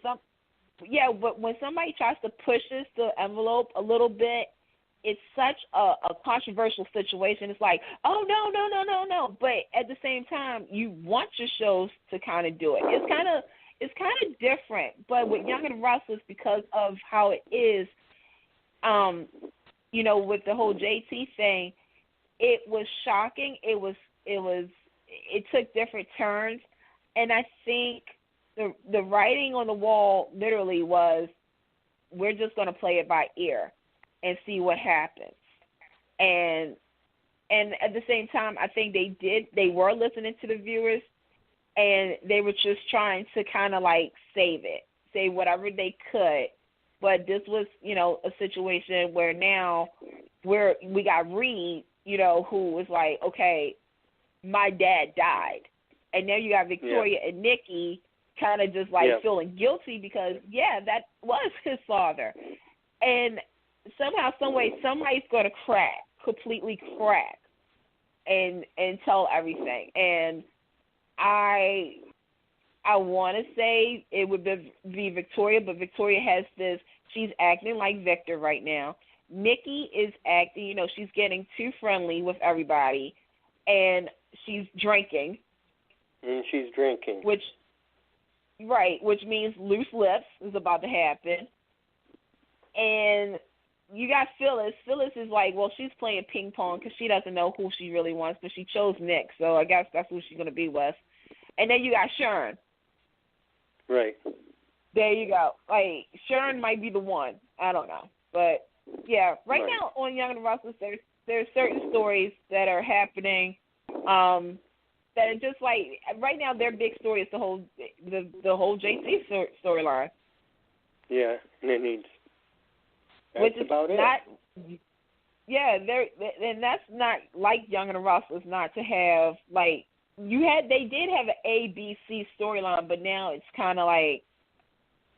when somebody tries to push us the envelope a little bit, it's such a controversial situation. It's like, oh, no. But at the same time, you want your shows to kind of do it. It's kind of different. But with Young and the Restless, because of how it is, you know, with the whole JT thing, it was shocking. It took different turns. And I think the writing on the wall literally was, we're just going to play it by ear and see what happens. And at the same time, I think they were listening to the viewers, and they were just trying to kind of like save it, say whatever they could. But this was, you know, a situation where now we got Reed, you know, who was like, okay, my dad died. And now you got Victoria and Nikki kind of just like feeling guilty because, that was his father. And somehow, some way, somebody's going to completely crack and tell everything. And I want to say it would be Victoria, but Victoria has this, she's acting like Victor right now. Nikki is acting, you know, she's getting too friendly with everybody, and she's drinking. And she's drinking. Which means loose lips is about to happen. And you got Phyllis. Phyllis is like, well, she's playing ping pong because she doesn't know who she really wants, but she chose Nick, so I guess that's who she's going to be with. And then you got Sharon. Right. There you go. Like, Sharon might be the one. I don't know. But, yeah, right now on Young and the Restless, there's certain stories that are happening that are just like, right now their big story is the whole JT storyline. Yeah, and it needs... That's which is about not, it. Yeah, and that's not like Young and the Restless not to have, like, they did have an A, B, C storyline, but now it's kind of like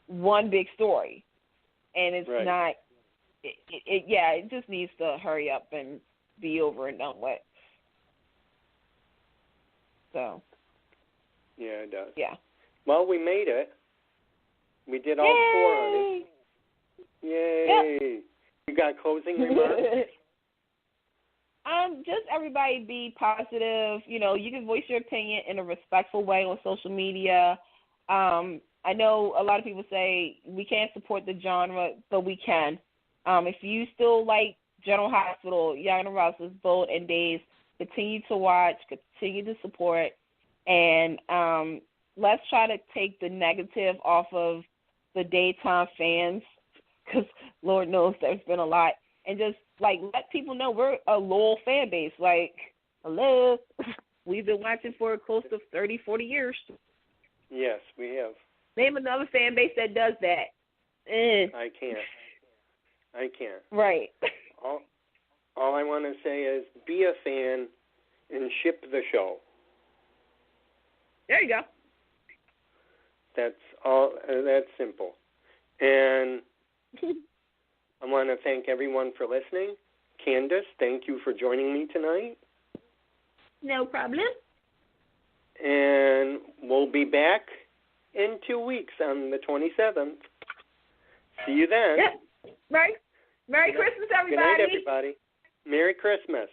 one big story. And it's not, it just needs to hurry up and be over and done with. So. Yeah, it does. Yeah. Well, we made it. We did all 4, honey. Yay! Yep. You got closing remarks? Just everybody be positive. You know, you can voice your opinion in a respectful way on social media. I know a lot of people say we can't support the genre, but we can. If you still like General Hospital, Young and Restless, Bold and Days, continue to watch, continue to support, and let's try to take the negative off of the daytime fans, because Lord knows there's been a lot, and just, like, let people know we're a loyal fan base. Like, hello, we've been watching for close to 30, 40 years. Yes, we have. Name another fan base that does that. I can't. Right. All I want to say is be a fan and ship the show. There you go. That's all. That's simple. And I want to thank everyone for listening. Candice, thank you for joining me tonight. No problem. And we'll be back in 2 weeks on the 27th. See you then. Yep. Right. Merry Christmas, everybody. Good night, everybody. Merry Christmas.